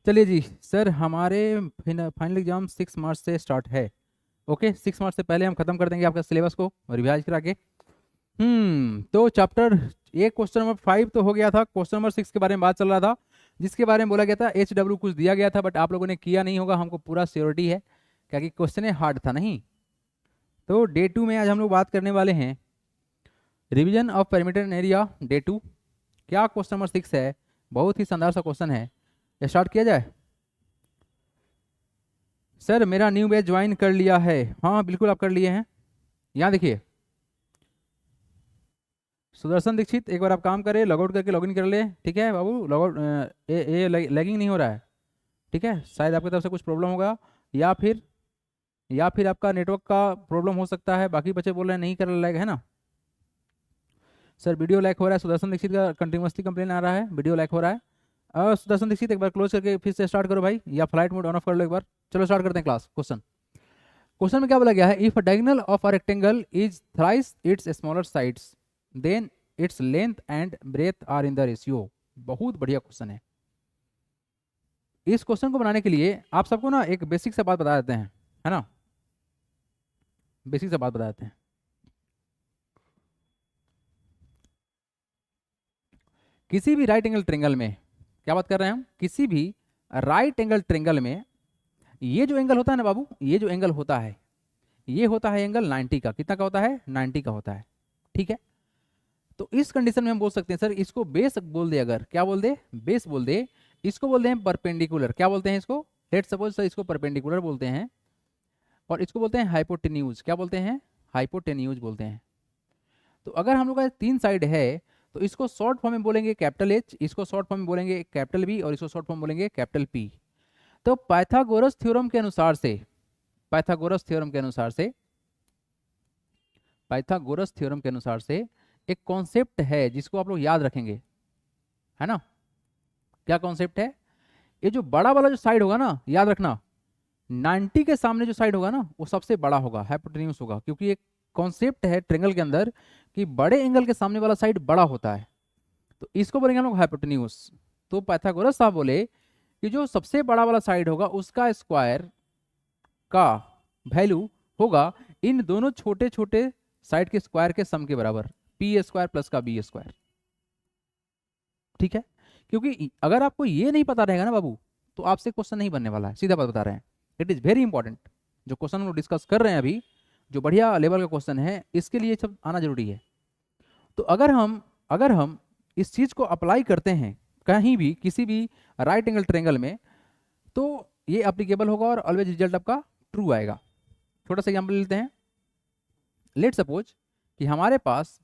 चलिए जी सर, हमारे final exam 6 मार्च से स्टार्ट है। ओके, 6 मार्च से पहले हम खत्म कर देंगे आपका सिलेबस को रिवाइज करा के। तो चैप्टर एक क्वेश्चन नंबर 5 तो हो गया था। क्वेश्चन नंबर 6 के बारे में बात चल रहा था, जिसके बारे में बोला गया था HW कुछ दिया गया था, बट आप लोगों ने किया नहीं होगा, हमको पूरा श्योरिटी है, क्या कि क्वेश्चन हार्ड था नहीं। तो डे 2 में आज हम लोग बात करने वाले हैं revision of perimeter and area day 2। क्या क्वेश्चन नंबर 6 है, बहुत ही शानदार सा क्वेश्चन है। स्टार्ट किया जाए। सर मेरा न्यू बैच ज्वाइन कर लिया है। हाँ बिल्कुल आप कर लिए हैं। यहाँ देखिए, सुदर्शन दीक्षित, एक बार आप काम करें, लॉगआउट करके लॉगिन कर ले। ठीक है बाबू, लॉगआउट ये लैगिंग नहीं हो रहा है। ठीक है, शायद आपकी तरफ से कुछ प्रॉब्लम होगा, या फिर आपका नेटवर्क का प्रॉब्लम हो सकता है। बाकी बच्चे बोल रहे हैं नहीं कर लैग है ना। सर वीडियो लैग हो रहा है, सुदर्शन दीक्षित का कंटिन्यूसली कंप्लेन आ रहा है, वीडियो लैग हो रहा है। सुदर्शन दीक्षित एक बार क्लोज करके फिर से स्टार्ट करो भाई, या फ्लाइट मोड ऑन ऑफ कर लो एक बार। चलो स्टार्ट करते हैं क्लास। क्वेश्चन में क्या बोला गया है, if diagonal of a rectangle is thrice its smaller sides then its length and breadth are in the ratio. बहुत बढ़िया क्वेश्चन है। इस क्वेश्चन को बनाने के लिए आप सबको ना एक बेसिक से बात बता देते हैं, है ना। बेसिक से बात बता देते हैं। किसी भी राइट एंगल ट्रेंगल में, क्या बात कर रहे हैं हम, किसी भी राइट एंगल ट्रेंगल में ये जो एंगल होता है ना बाबू, ये जो एंगल होता है, ये होता है एंगल 90 का। कितना का होता है? 90 का होता है। ठीक है, तो इस कंडीशन में हम बोल सकते हैं सर इसको बेस बोल दे, अगर क्या बोल दे, बेस बोल दे, इसको बोलते हैं परपेंडिकुलर। क्या बोलते हैं इसको? लेट सपोज सर इसको परपेंडिकुलर बोलते हैं, और इसको बोलते हैं हाइपोटेन्यूज। क्या बोलते हैं? हाइपोटेन्यूज बोलते हैं। तो अगर हम लोग का 3 साइड है, तो इसको शॉर्ट फॉर्म में बोलेंगे कैपिटल एच, इसको शॉर्ट फॉर्म में बोलेंगे कैपिटल बी, और इसको शॉर्ट फॉर्म बोलेंगे कैपिटल पी। तो पाइथागोरस थ्योरम के अनुसार से, पाइथागोरस थ्योरम के अनुसार से, पाइथागोरस थ्योरम के अनुसार से एक कॉन्सेप्ट है जिसको आप लोग याद रखेंगे, है ना। क्या कॉन्सेप्ट है? ये जो बड़ा वाला जो साइड होगा ना, याद रखना, 90 के सामने जो साइड होगा ना वो सबसे बड़ा होगा, हाइपोटेन्यूज होगा, क्योंकि एक कॉन्सेप्ट है ट्रेंगल के अंदर कि बड़े एंगल के सामने वाला साइड बड़ा होता है, तो इसको बोलेंगे हम लोग हाइपोटेन्यूज। तो पाइथागोरस साहब बोले कि जो सबसे बड़ा वाला साइड होगा उसका स्क्वायर का वैल्यू होगा इन दोनों छोटे छोटे साइड के स्क्वायर के सम के बराबर, पी स्क्वायर प्लस का बी स्क्वायर। ठीक है, क्योंकि अगर आपको ये नहीं पता रहेगा ना बाबू, तो आपसे क्वेश्चन नहीं बनने वाला है, सीधा बात बता रहे हैं। It is very important. जो क्वेश्चन हम लोग डिस्कस कर रहे हैं अभी, जो बढ़िया लेवल का क्वेश्चन है, इसके लिए सब आना जरूरी है। तो अगर हम इस चीज़ को अप्लाई करते हैं कहीं भी, किसी भी राइट एंगल ट्रेंगल में, तो ये अप्लीकेबल होगा और ऑलवेज रिजल्ट आपका ट्रू आएगा। छोटा सा एग्जाम्पल लेते हैं। लेट सपोज कि हमारे पास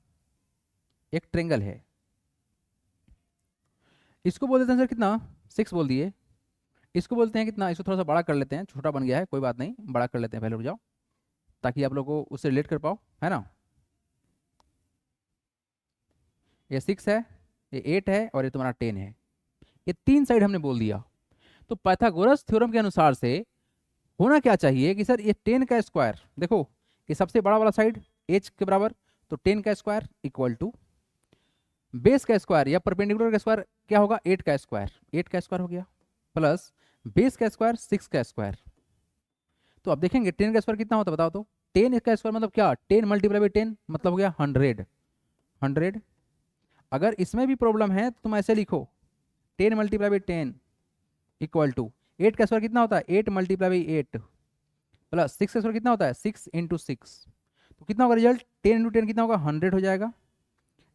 एक ट्रेंगल है, इसको बोल देते हैं सर कितना, 6 बोल दिए। इसको बोलते हैं कितना, इसको थोड़ा सा बड़ा कर लेते हैं, छोटा बन गया है, कोई बात नहीं, बड़ा कर लेते हैं, पहले रुक जाओ, ताकि आप लोगों को उससे रिलेट कर पाओ, है ना। ये 6 है, ये 8 है, और ये तुम्हारा 10 है। ये 3 साइड हमने बोल दिया। तो पाइथागोरस थ्योरम के अनुसार से होना क्या चाहिए कि सर ये 10 का स्क्वायर, देखो ये सबसे बड़ा वाला साइड एच के बराबर, तो 10 का स्क्वायर इक्वल टू बेस का स्क्वायर या परपेंडिकुलर का स्क्वायर क्या होगा, 8 का स्क्वायर, 8 का स्क्वायर हो गया, प्लस बेस का स्क्वायर 6 का स्क्वायर। तो अब देखेंगे 10 का स्क्वायर कितना होता है बताओ तो। 10 का स्क्वायर मतलब क्या, 10 मल्टीप्लाई बाई 10 मतलब हो गया 100। 100। अगर इसमें भी प्रॉब्लम है तो तुम ऐसे लिखो, 10 मल्टीप्लाई बाई 10 इक्वल टू 8 का स्क्वायर कितना होता है, 8 मल्टीप्लाई बाई 8 प्लस 6 का स्क्वायर कितना होता है, 6 इंटू 6। तो कितना होगा रिजल्ट, 10 इंटू 10 कितना होगा, 100 हो जाएगा।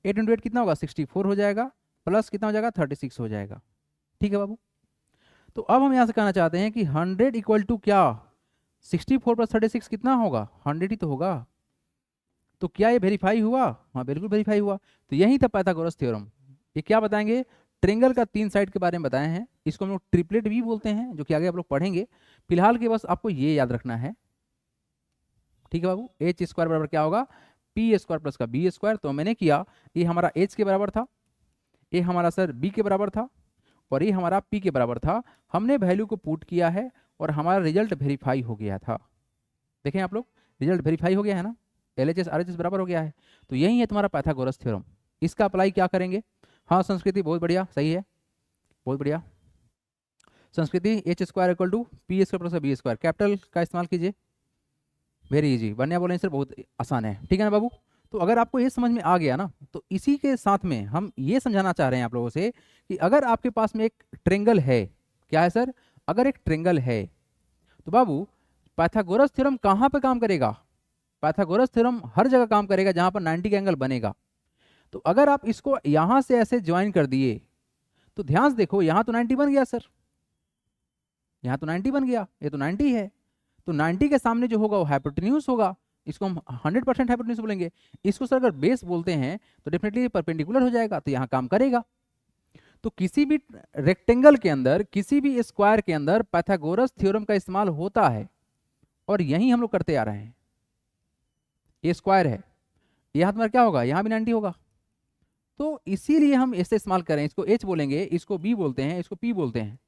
8 इंटू 8 कितना होगा, 64 हो जाएगा, प्लस कितना हो जाएगा, 36 हो जाएगा। ठीक है बाबू। तो अब हम यहाँ से कहना चाहते हैं कि 100 इक्वल टू क्या, 64 प्लस 36 कितना होगा, 100 ही तो होगा। तो क्या ये वेरीफाई हुआ? हाँ बिल्कुल वेरीफाई हुआ। तो यही था पाइथागोरस थ्योरम। ये क्या बताएंगे, ट्रेंगल का 3 साइड के बारे में बताए हैं। इसको हम लोग ट्रिपलेट भी बोलते हैं, जो कि आगे आप लोग पढ़ेंगे। फिलहाल के बस आपको ये याद रखना है। ठीक है बाबू, एच स्क्वायर बराबर क्या होगा, पी स्क्वायर प्लस का बी स्क्वायर। तो मैंने किया, ये हमारा एच के बराबर था, ये हमारा सर बी के बराबर था, और ये हमारा पी के बराबर था। हमने वैल्यू को पुट किया है और हमारा रिजल्ट वेरीफाई हो गया था। देखें आप लोग, रिजल्ट वेरीफाई हो गया है ना, L H S R H S बराबर हो गया है। तो यही है तुम्हारा पाइथागोरस थ्योरम। इसका अप्लाई क्या करेंगे? हाँ संस्कृति बहुत बढ़िया, सही है, बहुत बढ़िया। Sanskriti h square equal to p square plus b square, capital का इस्तेमाल कीजिए। वेरी इजी, वरना बोलेंगे सर बहुत आसान है, ठीक है ना बाबू। तो अगर आपको ये समझ में आ गया ना, तो इसी के साथ में हम ये समझाना चाह रहे हैं आप लोगों से कि अगर आपके पास में एक ट्रेंगल है, क्या है सर, अगर एक ट्रेंगल है तो बाबू पाइथागोरस थ्योरम कहाँ पे काम करेगा? पाइथागोरस थ्योरम हर जगह काम करेगा जहां पर 90 का एंगल बनेगा। तो अगर आप इसको यहां से ऐसे ज्वाइन कर दिए तो ध्यान से देखो, यहां तो 90 बन गया सर, यहां तो 90 बन गया, ये तो 90 है। तो 90 के सामने जो होगा वो हाइपोटेन्यूज होगा, इसको हम 100% हाइपोटेन्यूज बोलेंगे। इसको सर अगर बेस बोलते हैं तो डेफिनेटली परपेंडिकुलर हो जाएगा, तो यहाँ काम करेगा। तो किसी भी रेक्टेंगल के अंदर, किसी भी स्क्वायर के अंदर पाइथागोरस थ्योरम का इस्तेमाल होता है, और यही हम लोग करते आ रहे हैं। ये स्क्वायर है, यहाँ तुम्हारा क्या होगा, यहाँ भी 90 होगा। तो इसीलिए हम इसे इस्तेमाल करें, इसको एच बोलेंगे, इसको बी बोलते हैं, इसको पी बोलते हैं।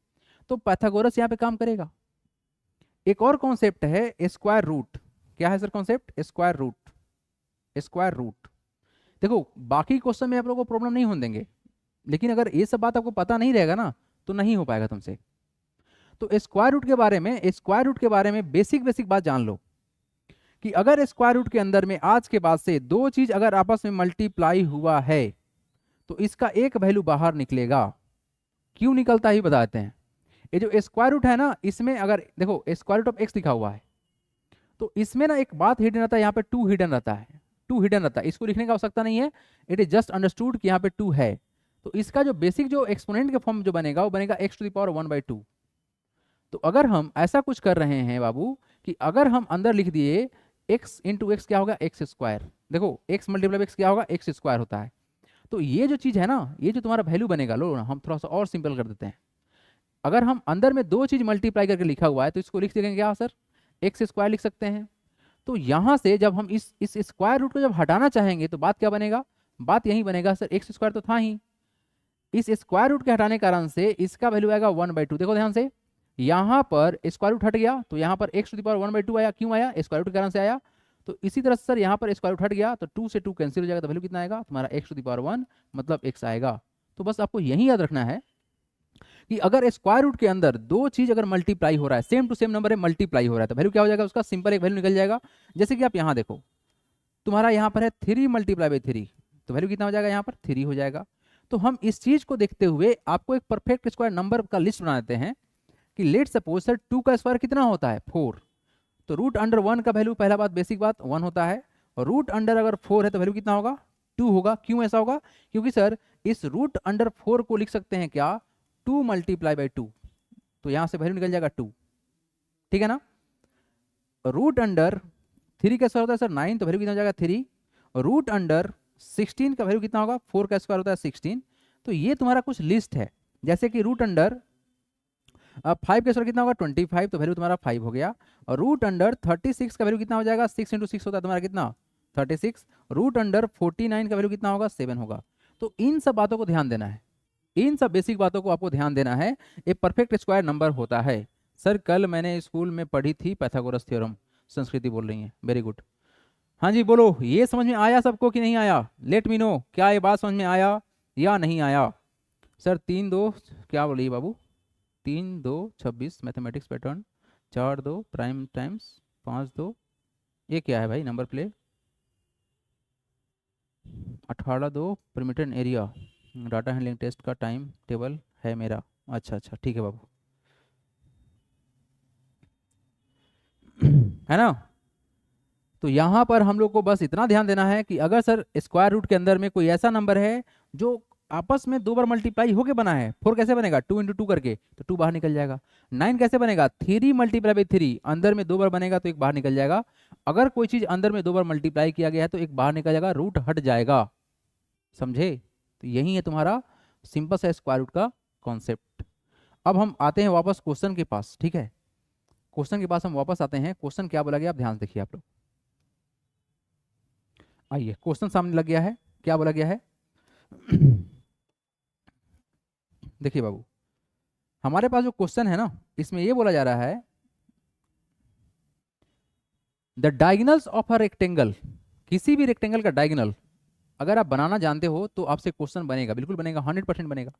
तो पाइथागोरस यहाँ पे काम करेगा। एक और कॉन्सेप्ट है स्क्वायर रूट। क्या है sir concept? Square root. Square root देखो, बाकी क्वेश्चन में आप लोगों को प्रॉब्लम नहीं होने देंगे, लेकिन अगर ये सब बात आपको पता नहीं रहेगा ना तो नहीं हो पाएगा तुमसे। तो स्क्वायर रूट के बारे में, स्क्वायर रूट के बारे में बेसिक बेसिक बात जान लो कि अगर स्क्वायर रूट के अंदर में आज के बाद से दो चीज अगर आपस में मल्टीप्लाई हुआ है तो इसका एक वैल्यू बाहर निकलेगा। क्यों निकलता है बताते हैं। ये जो स्क्वायर रूट है ना, इसमें अगर देखो स्क्वायर रूट ऑफ एक्स लिखा हुआ है, तो इसमें ना एक बात हिडन रहता है, यहाँ पे 2 हिडन रहता है, 2 हिडन रहता है। इसको लिखने की आवश्यकता नहीं है, इट इज जस्ट अंडरस्टूड कि यहाँ पे 2 है। तो इसका जो बेसिक जो एक्सपोनेंट के फॉर्म जो बनेगा वो बनेगा x टू द पावर 1/2। तो अगर हम ऐसा कुछ कर रहे हैं बाबू कि अगर हम अंदर लिख दिए x इंटू एक्स क्या होगा, एक्स स्क्वायर। देखो x मल्टीप्लाई एक्स क्या होगा, एक्स स्क्वायर होता है। तो ये जो चीज है ना, ये जो तुम्हारा वैल्यू बनेगा, लो ना हम थोड़ा सा और सिंपल कर देते हैं। अगर हम अंदर में दो चीज मल्टीप्लाई करके लिखा हुआ है तो इसको लिख देंगे क्या सर, एक्स स्क्वायर लिख सकते हैं। तो यहां से जब हम इस स्क्वायर रूट को जब हटाना चाहेंगे तो बात क्या बनेगा, बात यही बनेगा सर, एक्स स्क्वायर तो था ही, इस स्क्वायर रूट के हटाने के कारण से इसका वैल्यू आएगा 1/2। देखो ध्यान से, यहां पर स्क्वायर रूट हट गया तो यहां पर x टू द पावर 1/2 आया। क्यों आया, स्क्वायर रूट के कारण से आया। तो इसी तरह से सर यहाँ पर स्क्वायर रूट हट गया तो 2 से 2 कैंसिल हो जाएगा, तो वैल्यू कितना आएगा तुम्हारा, x टू द पावर 1 मतलब x आएगा। तो बस आपको यही याद रखना है कि अगर स्क्वायर रूट के अंदर दो चीज अगर मल्टीप्लाई हो रहा है, सेम टू सेम नंबर है, मल्टीप्लाई हो रहा है, तो वैल्यू क्या हो जाएगा उसका, सिंपल एक वैल्यू निकल जाएगा। जैसे कि आप यहाँ देखो, तुम्हारा यहाँ पर है 3 मल्टीप्लाई बाई 3, तो वैल्यू कितना हो जाएगा यहाँ पर 3 हो जाएगा। तो हम इस चीज को देखते हुए आपको एक परफेक्ट स्क्वायर नंबर का लिस्ट बना देते हैं कि लेट सपोज सर 2 का स्क्वायर कितना होता है, 4। तो रूट अंडर 1 का वैल्यू, पहला बात बेसिक बात, 1 होता है। और रूट अंडर अगर 4 है तो वैल्यू कितना होगा, 2 होगा। क्यों ऐसा होगा, क्योंकि सर इस रूट अंडर 4 को लिख सकते हैं क्या, 2 मल्टीप्लाई बाई 2, तो यहां से वैल्यू निकल जाएगा 2, ठीक है ना। रूट अंडर 3 का स्क्वायर होता है सर 9, तो वैल्यू कितना हो जाएगा 3। रूट अंडर 16 का वैल्यू कितना होगा, 4 का स्क्वायर होता है 16। तो ये तुम्हारा कुछ लिस्ट है, जैसे कि रूट अंडर 5 का स्क्वायर कितना होगा 25, तो वैल्यू तुम्हारा 5 हो गया। और रूट अंडर 36 का वैल्यू कितना हो जाएगा, 6 इंटू 6 होता है तुम्हारा कितना, 36। रूट अंडर 49 का वैल्यू कितना होगा, 7 होगा। तो इन सब बातों को ध्यान देना है, इन सब बेसिक बातों को आपको ध्यान देना है। एक परफेक्ट स्क्वायर नंबर होता है। सर कल मैंने स्कूल में पढ़ी थी पाइथागोरस थ्योरम, संस्कृति बोल रही है, वेरी गुड। हाँ जी बोलो, ये समझ में आया सबको कि नहीं आया, लेट मी नो, क्या ये बात समझ में आया या नहीं आया। सर 3 2 क्या बोलिए बाबू, 3 2 26 मैथमेटिक्स पैटर्न, 4 2 प्राइम टाइम्स, 5 2 ये क्या है भाई number play, 18 2 permitted area, data handling test का टाइम टेबल है मेरा। अच्छा अच्छा ठीक है बाबू, है ना। तो यहाँ पर हम लोग को बस इतना ध्यान देना है कि अगर सर स्क्वायर रूट के अंदर में कोई ऐसा नंबर है जो आपस में 2 बार मल्टीप्लाई होके बना है, 4 कैसे बनेगा, 2 इंटू 2 करके, तो 2 बाहर निकल जाएगा। 9 कैसे बनेगा, 3 मल्टीप्लाई बाई 3, अंदर में 2 बार बनेगा तो एक बाहर निकल जाएगा। अगर कोई चीज अंदर में 2 बार मल्टीप्लाई किया गया है तो एक बाहर निकल जाएगा, रूट हट जाएगा, समझे। तो यही है तुम्हारा सिंपल सा स्क्वायर रूट का कॉन्सेप्ट। अब हम आते हैं वापस क्वेश्चन के पास, ठीक है। क्वेश्चन के पास हम वापस आते हैं। क्वेश्चन क्या बोला गया आप ध्यान से देखिए आप लोग, आइए क्वेश्चन सामने लग गया है, क्या बोला गया है देखिए बाबू, हमारे पास जो क्वेश्चन है ना, इसमें ये बोला जा रहा है the diagonals of a rectangle, किसी भी रेक्टेंगल का डायगोनल अगर आप बनाना जानते हो तो आपसे क्वेश्चन बनेगा, बिल्कुल बनेगा, 100% बनेगा।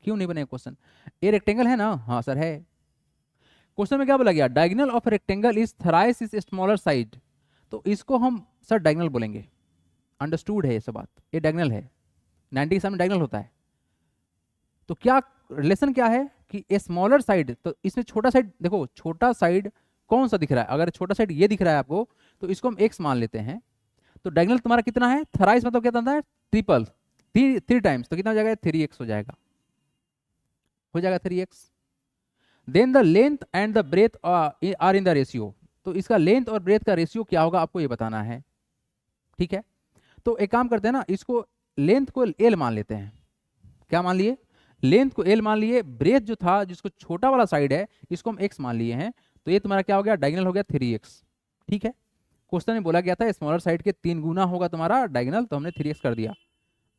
क्यों नहीं बनेगा क्वेश्चन, ये रेक्टेंगल है ना, हाँ सर है। क्वेश्चन में क्या बोला गया, diagonal of rectangle is thrice is smaller side, तो इसको हम सर डायगोनल बोलेंगे। अंडरस्टूड है ये सब बात, ये डायगोनल है, 90 के सामने डायगोनल होता है। तो क्या रिलेशन क्या है कि ए स्मॉलर साइड, तो इसमें छोटा साइड देखो, छोटा साइड कौन सा दिख रहा है, अगर छोटा साइड ये दिख रहा है आपको तो इसको हम एक्स मान लेते हैं। तो डायगोनल तुम्हारा कितना है, थराइस मतलब क्या होता है, ट्रिपल, थ्री टाइम्स, तो कितना हो जाएगा, 3x हो जाएगा, हो जाएगा 3x। Then the length and the breadth are in the ratio, तो इसका लेंथ और ब्रेथ का रेशियो क्या होगा आपको ये बताना है, ठीक है। तो एक काम करते हैं ना, इसको लेंथ को एल मान लेते हैं, क्या मान लिए, लेंथ को एल मान लिए, ब्रेथ जो था जिसको छोटा वाला साइड है इसको हम एक्स मान लिए हैं, तो ये तुम्हारा क्या हो गया, डायगोनल हो गया 3x, ठीक है। क्वेश्चन में बोला गया था स्मॉलर साइड के 3 गुना होगा तुम्हारा डायगोनल, तो हमने 3x कर दिया।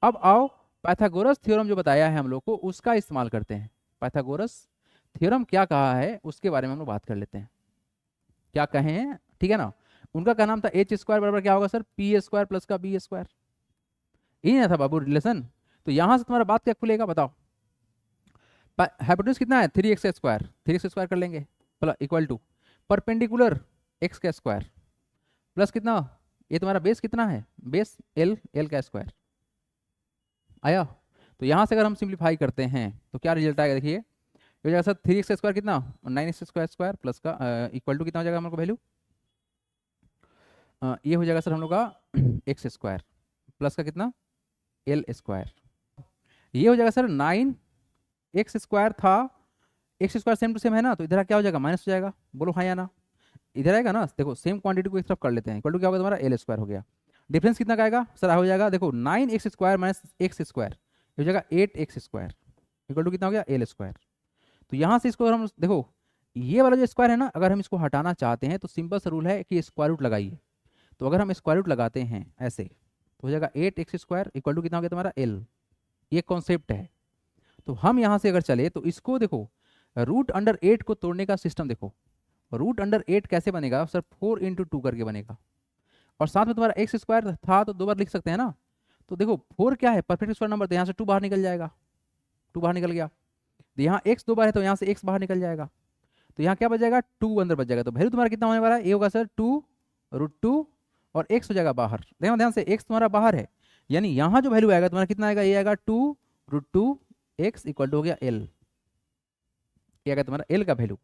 अब आओ पाइथागोरस थ्योरम जो बताया है हम लोग को उसका इस्तेमाल करते हैं। पाइथागोरस थ्योरम क्या कहा है उसके बारे में हम लोग बात कर लेते हैं, क्या कहे हैं, ठीक है ना। उनका क्या नाम था, एच स्क्वायर बराबर क्या होगा सर, पी स्क्वायर प्लस का बी स्क्वायर, यही ना था बाबू रिलेशन। तो यहां से तुम्हारा बात क्या खुलेगा बताओ, हाइपोटेन्यूज कितना है 3x स्क्वायर, 3x स्क्वायर कर लेंगे plus equal to perpendicular x का स्क्वायर प्लस कितना, ये तुम्हारा बेस कितना है, बेस l, l का स्क्वायर आया। तो यहां से अगर हम सिंप्लीफाई करते हैं तो क्या रिजल्ट आएगा, देखिए ये हो जाएगा सर 3x स्क्वायर कितना, 9x स्क्वायर स्क्वायर प्लस का इक्वल टू कितना हो जाएगा हमारे को वैल्यू, ये हो जाएगा सर हम लोग का x स्क्वायर प्लस का कितना l स्क्वायर, ये हो जाएगा सर 9x स्क्वायर था, x square same to same है ना, तो इधर क्या हो जाएगा माइनस हो जाएगा, बोलो हाँ या ना, इधर आएगा ना, देखो सेम क्वांटिटी को एक तरफ कर लेते हैं, इक्वल टू क्या होगा तुम्हारा l स्क्वायर हो गया, डिफरेंस कितना का आएगा सर, हो जाएगा देखो 9x square minus x square, ये हो जाएगा 8x स्क्वायर इक्वल टू कितना हो गया l स्क्वायर। तो यहाँ से इसको हम देखो, ये वाला जो स्क्वायर है ना, अगर हम इसको हटाना चाहते हैं तो सिंपल सा रूल है कि स्क्वायर रूट लगाइए, तो अगर हम स्क्वायर रूट लगाते हैं ऐसे तो हो जाएगा 8x स्क्वायर इक्वल टू कितना हो गया तुम्हारा l, ये कॉन्सेप्ट है। तो हम यहाँ से अगर चले तो इसको देखो, रूट अंडर 8 को तोड़ने का सिस्टम देखो, रूट अंडर 8 कैसे बनेगा सर, 4 इंटू 2 करके बनेगा, और साथ में तुम्हारा एक्स स्क्वायर था तो 2 बार लिख सकते हैं ना, तो देखो 4 क्या है परफेक्ट स्क्वायर नंबर, तो यहाँ से 2 बाहर निकल जाएगा, 2 बाहर निकल गया, तो यहाँ x 2 बार है तो यहाँ से x बाहर निकल जाएगा, तो यहाँ क्या बच जाएगा 2 अंदर बच जाएगा, तो वैल्यू तुम्हारा कितना होने वाला है, ये होगा सर 2√2 और x हो जाएगा बाहर, देखो ध्यान से x तुम्हारा बाहर है, यानी यहाँ जो वैल्यू आएगा तुम्हारा कितना आएगा, ये आएगा 2√2 x इक्वल टू हो गया l, ये आएगा तुम्हारा l का वैल्यू।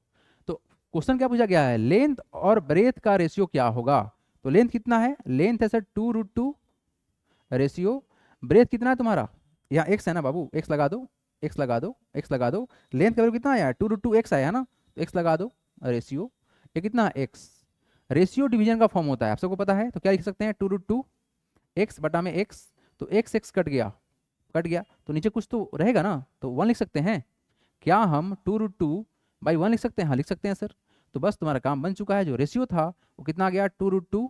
तो क्वेश्चन क्या पूछा गया है, लेंथ और ब्रेथ का रेशियो क्या होगा, तो लेंथ कितना है, लेंथ है सर 2√2 रेशियो, ब्रेथ कितना है तुम्हारा, यहाँ x है ना बाबू, x लगा दो, x लगा दो, x लगा दो, लेंथ का वैल्यू कितना आया 2√2 x आया ना, तो x लगा दो, रेशियो ये कितना x, रेशियो डिवीजन का फॉर्म होता है आप सबको पता है, तो क्या लिख सकते हैं 2√2 x बटा में x, तो x कट गया, कट गया तो नीचे कुछ तो रहेगा ना, तो 1 लिख सकते हैं, क्या हम 2√2 बाई 1 लिख सकते हैं, हाँ लिख सकते हैं सर। तो बस तुम्हारा काम बन चुका है, जो रेशियो था वो कितना आ गया 2√2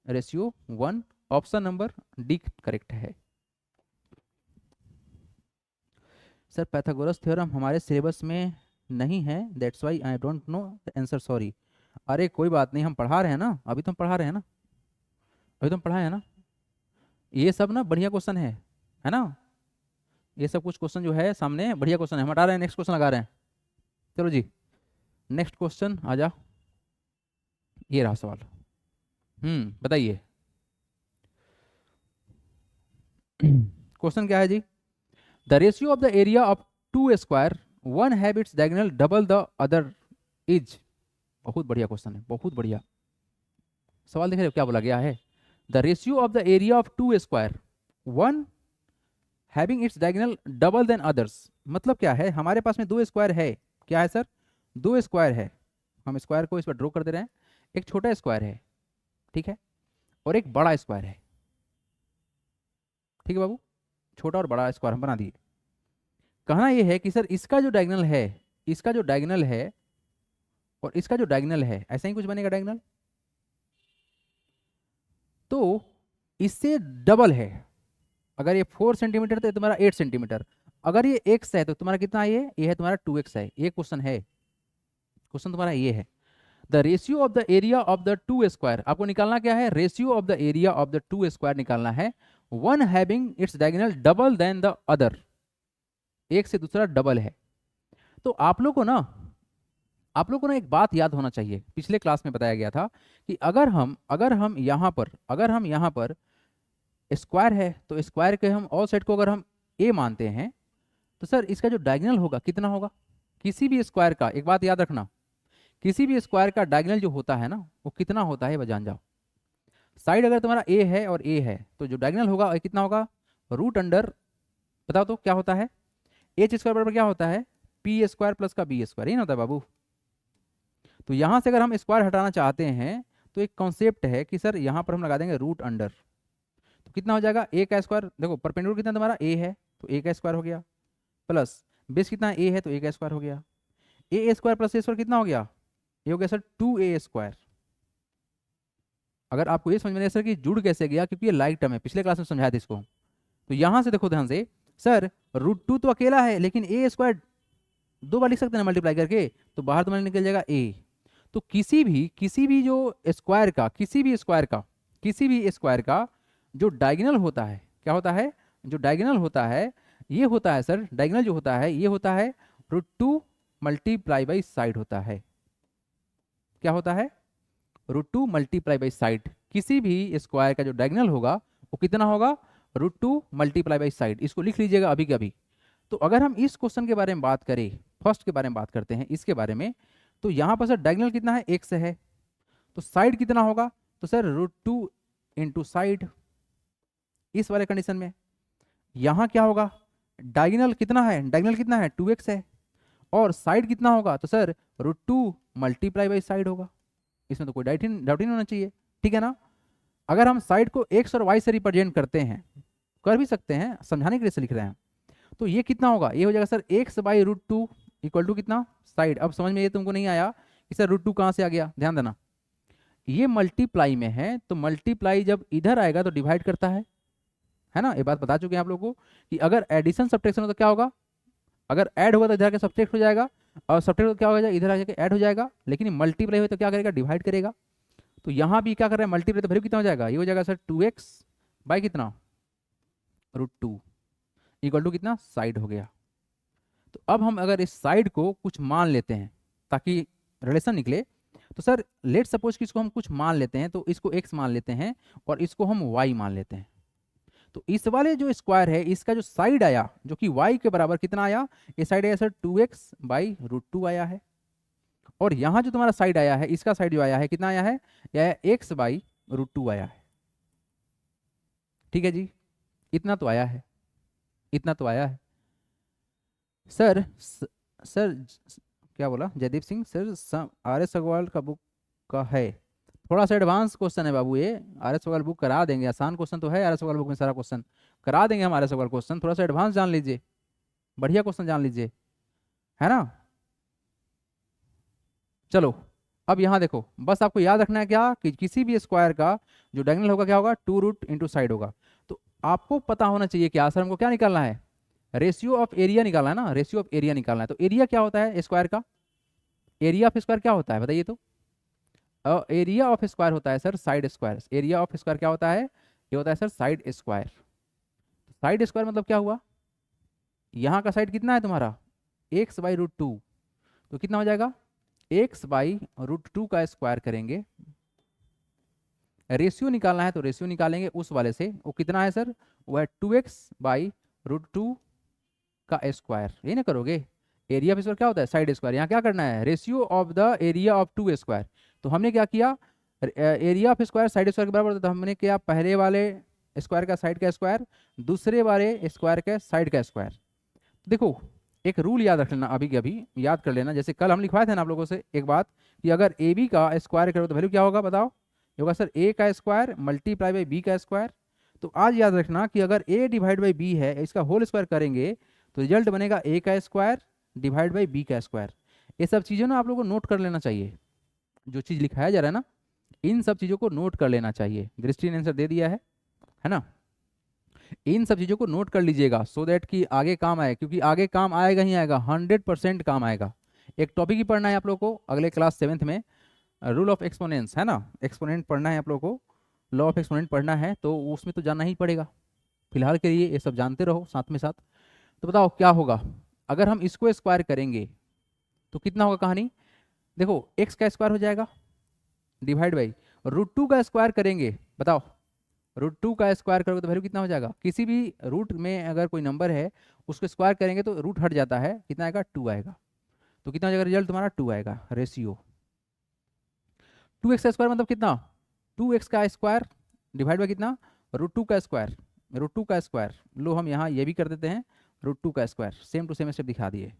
ratio 1, option number D correct है। सर पाइथागोरस थ्योरम हमारे सिलेबस में नहीं है, that's why I don't know the answer, sorry. अरे कोई बात नहीं, हम पढ़ा रहे हैं ना, अभी तो हम पढ़ा रहे हैं ना, अभी तो हम पढ़ाए हैं ना, ये सब ना बढ़िया क्वेश्चन है ना, ये सब कुछ क्वेश्चन जो है सामने बढ़िया क्वेश्चन है, हम हटा रहे हैं, नेक्स्ट क्वेश्चन लगा रहे हैं। चलो जी नेक्स्ट क्वेश्चन आ जा, ये रहा सवाल, बताइए क्वेश्चन क्या है जी, the ratio of the area of 2 square one have its diagonal double the other is, बहुत बढ़िया क्वेश्चन है, बहुत बढ़िया सवाल, देख रहे हो क्या बोला गया है, the ratio of the area of 2 square one having its diagonal double than others, मतलब क्या है, हमारे पास में 2 स्क्वायर है, क्या है सर 2 स्क्वायर है, हम स्क्वायर को इस पर ड्रॉ कर दे रहे हैं, एक छोटा स्क्वायर है ठीक है, और एक बड़ा स्क्वायर है, ठीक है बाबू, छोटा और बड़ा स्क्वायर हम बना दिए। कहना यह है कि सर इसका जो डायगोनल है, इसका जो डायगोनल है और इसका जो डायगोनल है ऐसा ही कुछ बनेगा डायगोनल, तो इससे डबल है, अगर ये 4 सेंटीमीटर तो तुम्हारा 8 सेंटीमीटर, अगर ये x है तो तुम्हारा कितना है, ये है तुम्हारा 2x है, ये क्वेश्चन है, क्वेश्चन तुम्हारा ये है, the ratio of the area of the 2 square, आपको निकालना क्या है, ratio of the area of the 2 square निकालना है, one having its diagonal double than the other, एक से दूसरा डबल है। तो आप लोग को ना आप लोगों को ना एक बात याद होना चाहिए, पिछले क्लास में बताया गया था कि अगर हम यहाँ पर स्क्वायर है तो स्क्वायर के हम ऑल साइड को अगर हम ए मानते हैं तो सर इसका जो डायगोनल होगा कितना होगा? किसी भी स्क्वायर का, एक बात याद रखना, किसी भी स्क्वायर का डायगोनल जो होता है ना वो कितना होता है, वह जान जाओ। साइड अगर तुम्हारा ए है और ए है तो जो डायगोनल होगा वह कितना होगा? रूट अंडर, बताओ तो क्या होता है? एच स्क्वायर बराबर क्या होता है? पी स्क्वायर प्लस का बी स्क्वायर, यही ना होता है बाबू। तो यहां से अगर हम स्क्वायर हटाना चाहते हैं तो एक कॉन्सेप्ट है कि सर यहां पर हम लगा देंगे रूट अंडर, तो कितना हो जाएगा? ए का स्क्वायर, देखो परपेंडिकुलर कितना तुम्हारा ए है तो ए का स्क्वायर हो गया, प्लस बेस कितना ए है तो ए का स्क्वायर हो गया, ए स्क्वायर प्लस ए स्क्वायर कितना हो गया? ये हो गया सर 2a स्क्वायर। अगर आपको ये समझ में नहीं सर कि जुड़ कैसे गया, क्योंकि ये लाइक टर्म है, पिछले क्लास में समझाया था इसको। तो यहां से देखो ध्यान से, सर √2 तो अकेला है लेकिन ए स्क्वायर दो बार लिख सकते हैं मल्टीप्लाई करके, तो बाहर तुम्हारे निकल जाएगा ए। तो किसी भी जो स्क्वायर का जो डायगोनल होता है, क्या होता है? जो डायगोनल होता है ये होता है सर, डायगोनल जो होता है ये होता है √2 मल्टीप्लाई बाई साइड होता है। क्या होता है? √2 मल्टीप्लाई बाई साइड। किसी भी स्क्वायर का जो डायगोनल होगा वो कितना होगा? √2 मल्टीप्लाई बाई साइड। इसको लिख लीजिएगा अभी के अभी। तो अगर हम इस क्वेश्चन के बारे में बात करें, फर्स्ट के बारे में बात करते हैं इसके बारे में, तो यहाँ पर सर डायगोनल कितना है? x है, तो साइड कितना होगा? तो सर √2 इंटू साइड, इस वाले कंडीशन में। यहाँ क्या होगा? डायगोनल कितना है? डायगोनल कितना है? 2x है, और साइड कितना होगा? तो सर √2 मल्टीप्लाई बाई साइड होगा। इसमें तो कोई डाउट ही नहीं होना चाहिए, ठीक है ना? अगर हम साइड को x और y से रिप्रेजेंट करते हैं, कर भी सकते हैं, समझाने के लिए से लिख रहे हैं, तो ये कितना होगा? ये हो जाएगा sir x by √2 equal to कितना? साइड। अब समझ में ये तुमको नहीं आया कि सर √2 कहाँ से आ गया? ध्यान देना, ये मल्टीप्लाई में है तो मल्टीप्लाई जब इधर आएगा तो डिवाइड करता है ना? ये बात बता चुके हैं आप लोगों को कि अगर एडिशन सब्ट्रैक्शन हो तो क्या होगा? अगर ऐड होगा तो इधर आके सब्ट्रैक्ट हो जाएगा, और सब्ट्रैक्ट हो तो क्या हो जाएगा? इधर आके ऐड हो जाएगा। लेकिन मल्टीप्लाई हो तो क्या करेगा? डिवाइड करेगा। तो यहाँ भी क्या कर रहा है? मल्टीप्लाई, तो वैल्यू कितना हो जाएगा? ये हो जाएगा सर 2x बाई कितना? √2 इक्वल टू कितना? साइड हो गया। तो अब हम अगर इस साइड को कुछ मान लेते हैं ताकि रिलेशन निकले, तो सर लेट सपोज कि इसको हम कुछ मान लेते हैं, तो इसको x मान लेते हैं और इसको हम y मान लेते हैं। तो इस वाले जो स्क्वायर है इसका जो साइड आया जो कि y के बराबर कितना आया? ये साइड आया सर 2x बाई √2 आया है, और यहाँ जो तुम्हारा साइड आया है इसका साइड जो आया है कितना आया है? यह आया x बाई √2 आया है। ठीक है जी, इतना तो आया है, इतना तो आया है। सर क्या बोला जयदीप सिंह? सर RS अग्रवाल का बुक का है, थोड़ा सा एडवांस क्वेश्चन है बाबू ये। RS अग्रवाल बुक करा देंगे, आसान क्वेश्चन तो है RS अग्रवाल बुक में, सारा क्वेश्चन करा देंगे हम। RS अग्रवाल क्वेश्चन थोड़ा सा एडवांस जान लीजिए, बढ़िया क्वेश्चन जान लीजिए, है ना? चलो अब यहाँ देखो, बस आपको याद रखना है क्या कि किसी भी स्क्वायर का जो डायगोनल होगा क्या होगा? 2 रूट इंटू साइड होगा। तो आपको पता होना चाहिए क्या सर, हमको क्या निकालना है? रेशियो ऑफ एरिया निकालना है ना, रेशियो ऑफ एरिया निकालना है। तो एरिया क्या होता है स्क्वायर का? एरिया ऑफ स्क्वायर क्या होता है बताइए तो? एरिया ऑफ स्क्वायर होता है sir side square. Area of square क्या होता है? ये होता है sir side square. Side square मतलब क्या हुआ? यहाँ का साइड कितना है तुम्हारा? x बाई √2, तो कितना हो जाएगा? x बाई √2 का स्क्वायर करेंगे। रेशियो निकालना है तो रेशियो निकालेंगे उस वाले से, वो कितना है सर? वो है 2x बाई √2 का स्क्वायर, ये ना करोगे? एरिया ऑफ स्क्वायर क्या होता है? Side square. यहाँ क्या करना है? Ratio of the area of 2 square. तो हमने क्या किया? Area of square side square के बराबर होता है, तो हमने किया पहले वाले स्क्वायर का साइड का स्क्वायर, दूसरे वाले स्क्वायर का साइड का स्क्वायर। देखो एक रूल याद रख लेना, अभी के अभी याद कर लेना, जैसे कल हम लिखवाए थे ना आप लोगों से एक बात कि अगर ए बी का स्क्वायर करो तो वैल्यू क्या होगा बताओ? ये होगा सर ए का स्क्वायर मल्टीप्लाई बाई बी का स्क्वायर। तो आज याद रखना कि अगर ए डिवाइड बाई बी है, इसका होल स्क्वायर करेंगे तो रिजल्ट बनेगा ए का स्क्वायर डिवाइड बाई बी का स्क्वायर। ये सब चीज़ें ना आप लोगों को नोट कर लेना चाहिए, जो चीज़ लिखाया जा रहा है ना इन सब चीज़ों को नोट कर लेना चाहिए। दृष्टि ने आंसर दे दिया है ना? इन सब चीज़ों को नोट कर लीजिएगा सो दैट कि आगे काम आए, क्योंकि आगे काम आएगा ही आएगा, 100% काम आएगा। एक टॉपिक ही पढ़ना है आप लोगों को अगले क्लास 7th में, रूल ऑफ एक्सपोनेंट्स, है ना? एक्सपोनेंट पढ़ना है आप लोगों को, लॉ ऑफ एक्सपोनेंट पढ़ना है, तो उसमें तो जानना ही पड़ेगा। फिलहाल के लिए ये सब जानते रहो साथ में साथ। तो बताओ क्या होगा अगर हम इसको स्क्वायर करेंगे तो कितना होगा कहानी? देखो एक्स का स्क्वायर हो जाएगा डिवाइड बाई √2 का स्क्वायर करेंगे, बताओ √2 का स्क्वायर करोगे तो वैल्यू कितना हो जाएगा, किसी भी रूट में अगर कोई नंबर है उसको स्क्वायर करेंगे तो रूट हट जाता है, कितना आएगा 2 आएगा, तो कितना हो जाएगा रिजल्ट तुम्हारा 2 आएगा। रेशियो 2x का स्क्वायर मतलब कितना, 2x का स्क्वायर डिवाइड बाई कितना √2 का स्क्वायर, √2 का स्क्वायर लो हम यहाँ ये भी कर देते हैं √2 का square, same to same step दिखा दिए,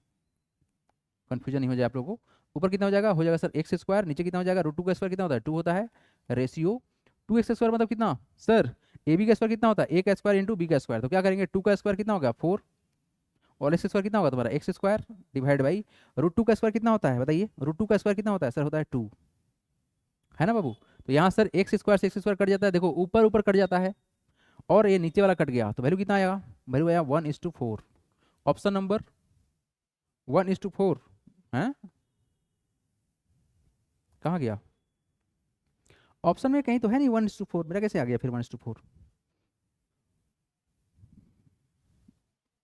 कंफ्यूजन नहीं हो जाए आप लोगों को। ऊपर कितना हो जाएगा सर एक्स स्क्वायर, नीचे कितना हो जाएगा √2 का स्क्वायर कितना होता है 2 होता है, रेशियो 2x स्क्वायर मतलब कितना सर ए बी का स्क्वायर कितना होता है ए का स्क्वायर इंटू बी का स्क्वायर, तो क्या करेंगे 2 का स्क्वायर कितना होगा 4 और एक्स स्क्वायर कितना होगा तुम्हारा एक्स स्क्वायर डिवाइड बाई √2 का स्क्वायर कितना होता है बताइए, √2 का स्क्वायर कितना होता है सर होता है 2, है ना बाबू। तो यहाँ सर एक्स स्क्वायर से एक्स स्क्वायर कट जाता है, देखो ऊपर ऊपर कट जाता है और ये नीचे वाला कट गया, तो वैल्यू कितना आएगा, वैल्यू आया 1:4, ऑप्शन नंबर 1:4 है, कहाँ गया ऑप्शन में कहीं तो है नहीं 1:4, मेरा कैसे आ गया फिर 1:4।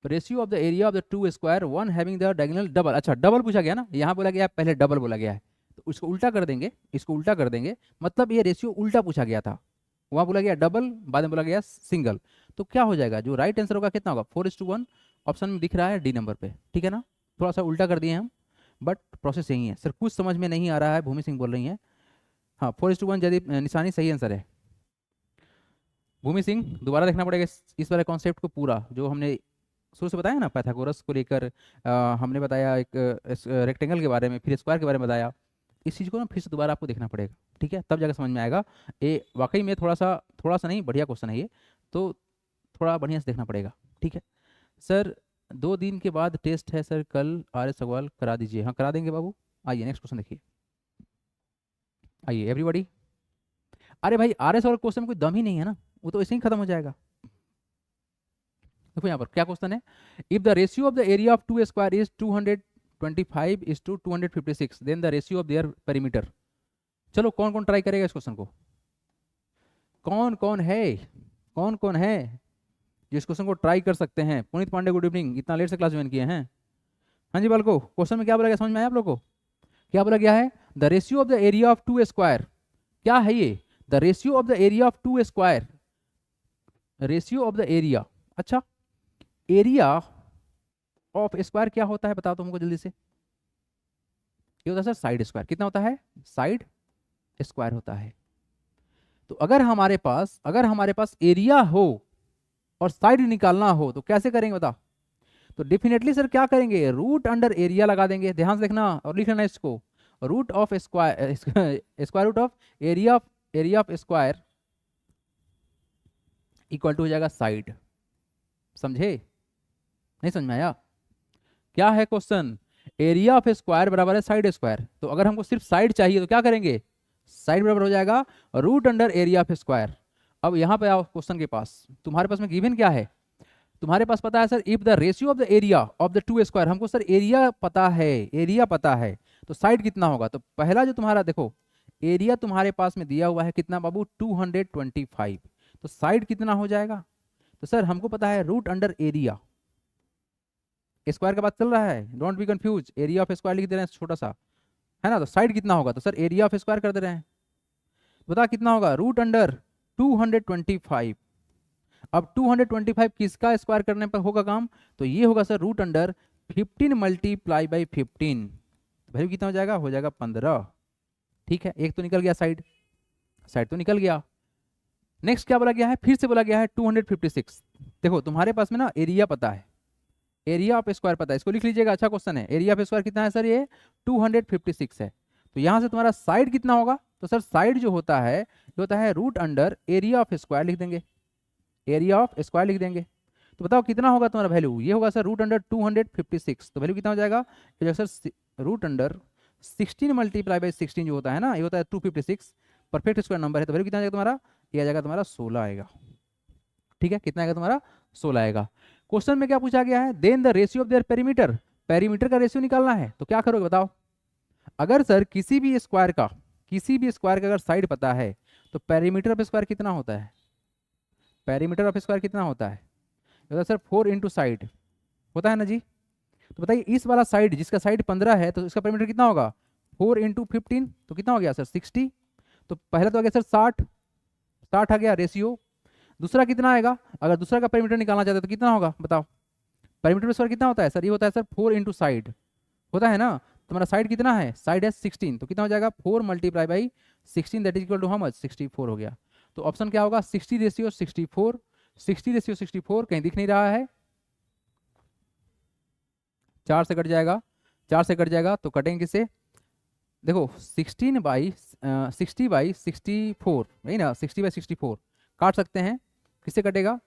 Ratio of the area of the two square one having the diagonal double, अच्छा डबल पूछा गया ना, यहाँ बोला गया पहले डबल बोला गया है तो इसको उल्टा कर देंगे, इसको उल्टा कर देंगे, मतलब ये रेशियो उल्टा पूछा गया था, वहाँ बोला गया डबल बाद में बोला गया सिंगल, तो क्या हो जाएगा जो राइट आंसर होगा कितना होगा 4:1, ऑप्शन में दिख रहा है डी नंबर पे, ठीक है ना, थोड़ा सा उल्टा कर दिए हम बट प्रोसेस यही है। सर कुछ समझ में नहीं आ रहा है, भूमि सिंह बोल रही हैं, हाँ 4:1 यदि निशानी सही आंसर है। भूमि सिंह दोबारा देखना पड़ेगा इस वाले कॉन्सेप्ट को पूरा, जो हमने शुरू से बताया ना पाइथागोरस को लेकर, हमने बताया एक रेक्टेंगल के बारे में, फिर स्क्वायर के बारे में बताया, इस चीज़ को ना फिर से दोबारा आपको देखना पड़ेगा, ठीक है, तब जाकर समझ में आएगा। ये वाकई में थोड़ा सा नहीं बढ़िया क्वेश्चन है ये, तो थोड़ा बढ़िया से देखना पड़ेगा, ठीक है। सर 2 दिन के बाद टेस्ट है सर, कल आर्य सवाल करा दीजिए, हाँ करा देंगे बाबू। आइए नेक्स्ट क्वेश्चन देखिए, आइए एवरीबॉडी। अरे भाई आर्य सवाल क्वेश्चन में कोई दम ही नहीं है ना, वो तो ऐसे ही खत्म हो जाएगा। देखो यहाँ पर क्या क्वेश्चन है, if the ratio of the area of two square is 225:256 then the ratio of their perimeter. चलो कौन कौन ट्राई करेगा इस क्वेश्चन को, कौन कौन है जो इस क्वेश्चन को ट्राई कर सकते हैं। पुनीत पांडे गुड इवनिंग, इतना लेट से क्लास ज्वाइन किए हैं। हाँ जी बालको, क्वेश्चन में क्या बोला गया समझ में आया आप लोग को, क्या बोला गया है, the ratio of the area of two square, क्या है ये, the ratio of the area of two square, ratio of the area, अच्छा एरिया ऑफ स्क्वायर क्या होता है बताओ तुमको जल्दी से, ये होता है सर साइड स्क्वायर, कितना होता है साइड स्क्वायर होता है। तो अगर हमारे पास एरिया हो और साइड निकालना हो तो कैसे करेंगे बताओ, तो डेफिनेटली सर क्या करेंगे रूट अंडर एरिया लगा देंगे, ध्यान से देखना और लिख लेना इसको, root of square square root of area of square equal to हो जाएगा साइड, समझे नहीं समझ में आया, क्या है क्वेश्चन, एरिया ऑफ स्क्वायर बराबर है साइड स्क्वायर, तो अगर हमको सिर्फ साइड चाहिए तो क्या करेंगे साइड बराबर हो जाएगा root under area of square. अब यहाँ पे आओ क्वेश्चन के पास, तुम्हारे पास में गिवन क्या है, तुम्हारे पास पता है sir if the ratio of the area of the two square, हमको सर एरिया पता है तो साइड कितना होगा, तो पहला जो तुम्हारा देखो एरिया तुम्हारे पास में दिया हुआ है कितना बाबू 225, तो साइड कितना हो जाएगा, तो सर हमको पता है रूट अंडर एरिया, स्क्वायर का बात चल रहा है, don't be confuse, area of square लिख दे रहे हैं छोटा सा, है ना, तो साइड कितना होगा, तो सर एरिया ऑफ स्क्वायर कर दे रहे हैं, बता कितना होगा रूट अंडर 225। अब 225 किसका स्क्वायर करने पर होगा काम, तो ये होगा sir root under 15 multiply by 15, value कितना हो जाएगा 15, ठीक है, एक तो निकल गया साइड तो निकल गया। नेक्स्ट क्या बोला गया है, फिर से बोला गया है 256, देखो तुम्हारे पास में ना एरिया पता है, एरिया ऑफ स्क्वायर पता है, इसको लिख लीजिएगा, अच्छा क्वेश्चन है, एरिया ऑफ स्क्वायर कितना है सर ये 256 है, तो यहाँ से तुम्हारा साइड कितना होगा, तो सर साइड जो होता है root under area of square लिख देंगे, एरिया ऑफ स्क्वायर लिख देंगे, तो बताओ कितना होगा तुम्हारा वैल्यू, ये होगा सर रूट अंडर 256, तो वैल्यू कितना हो जाएगा sir root under 16 multiply by 16 जो होता है ना, ये होता है 256, परफेक्ट स्क्वायर नंबर है, तो वैल्यू कितना आ जाएगा तुम्हारा, ये आ जाएगा तुम्हारा 16 आएगा, ठीक है, कितना आएगा तुम्हारा 16 आएगा। क्वेश्चन में क्या पूछा गया है, then the ratio of their perimeter, perimeter का रेशियो निकालना है, तो क्या करोगे बताओ, अगर सर किसी भी स्क्वायर का अगर साइड पता है तो पेरीमीटर ऑफ स्क्वायर कितना होता है, पेरीमीटर ऑफ स्क्वायर कितना होता है, सर 4 इंटू साइड होता है ना जी, तो बताइए इस वाला साइड जिसका साइड 15 है तो इसका पेरीमीटर कितना होगा 4 × 15 तो कितना हो गया सर 60। तो पहला तो आ गया सर 60, 60 आ गया रेशियो। दूसरा कितना आएगा, अगर दूसरा का पेरीमीटर निकालना चाहते हो तो कितना होगा बताओ। पेरीमीटर में सर कितना होता है सर, ये होता है सर 4 × साइड होता है ना। तुम्हारा साइड कितना है, साइड है 16, तो कितना हो जाएगा 4 × 16 that is equal to how much 64 हो गया। तो ऑप्शन क्या होगा 60/64, 60/64 कहीं दिख नहीं रहा है, 4 से कट जाएगा, 4 से कट जाएगा तो कटेंगे किससे, देखो 60/64 यही ना, 60/64 काट सकते हैं, किससे कटेगा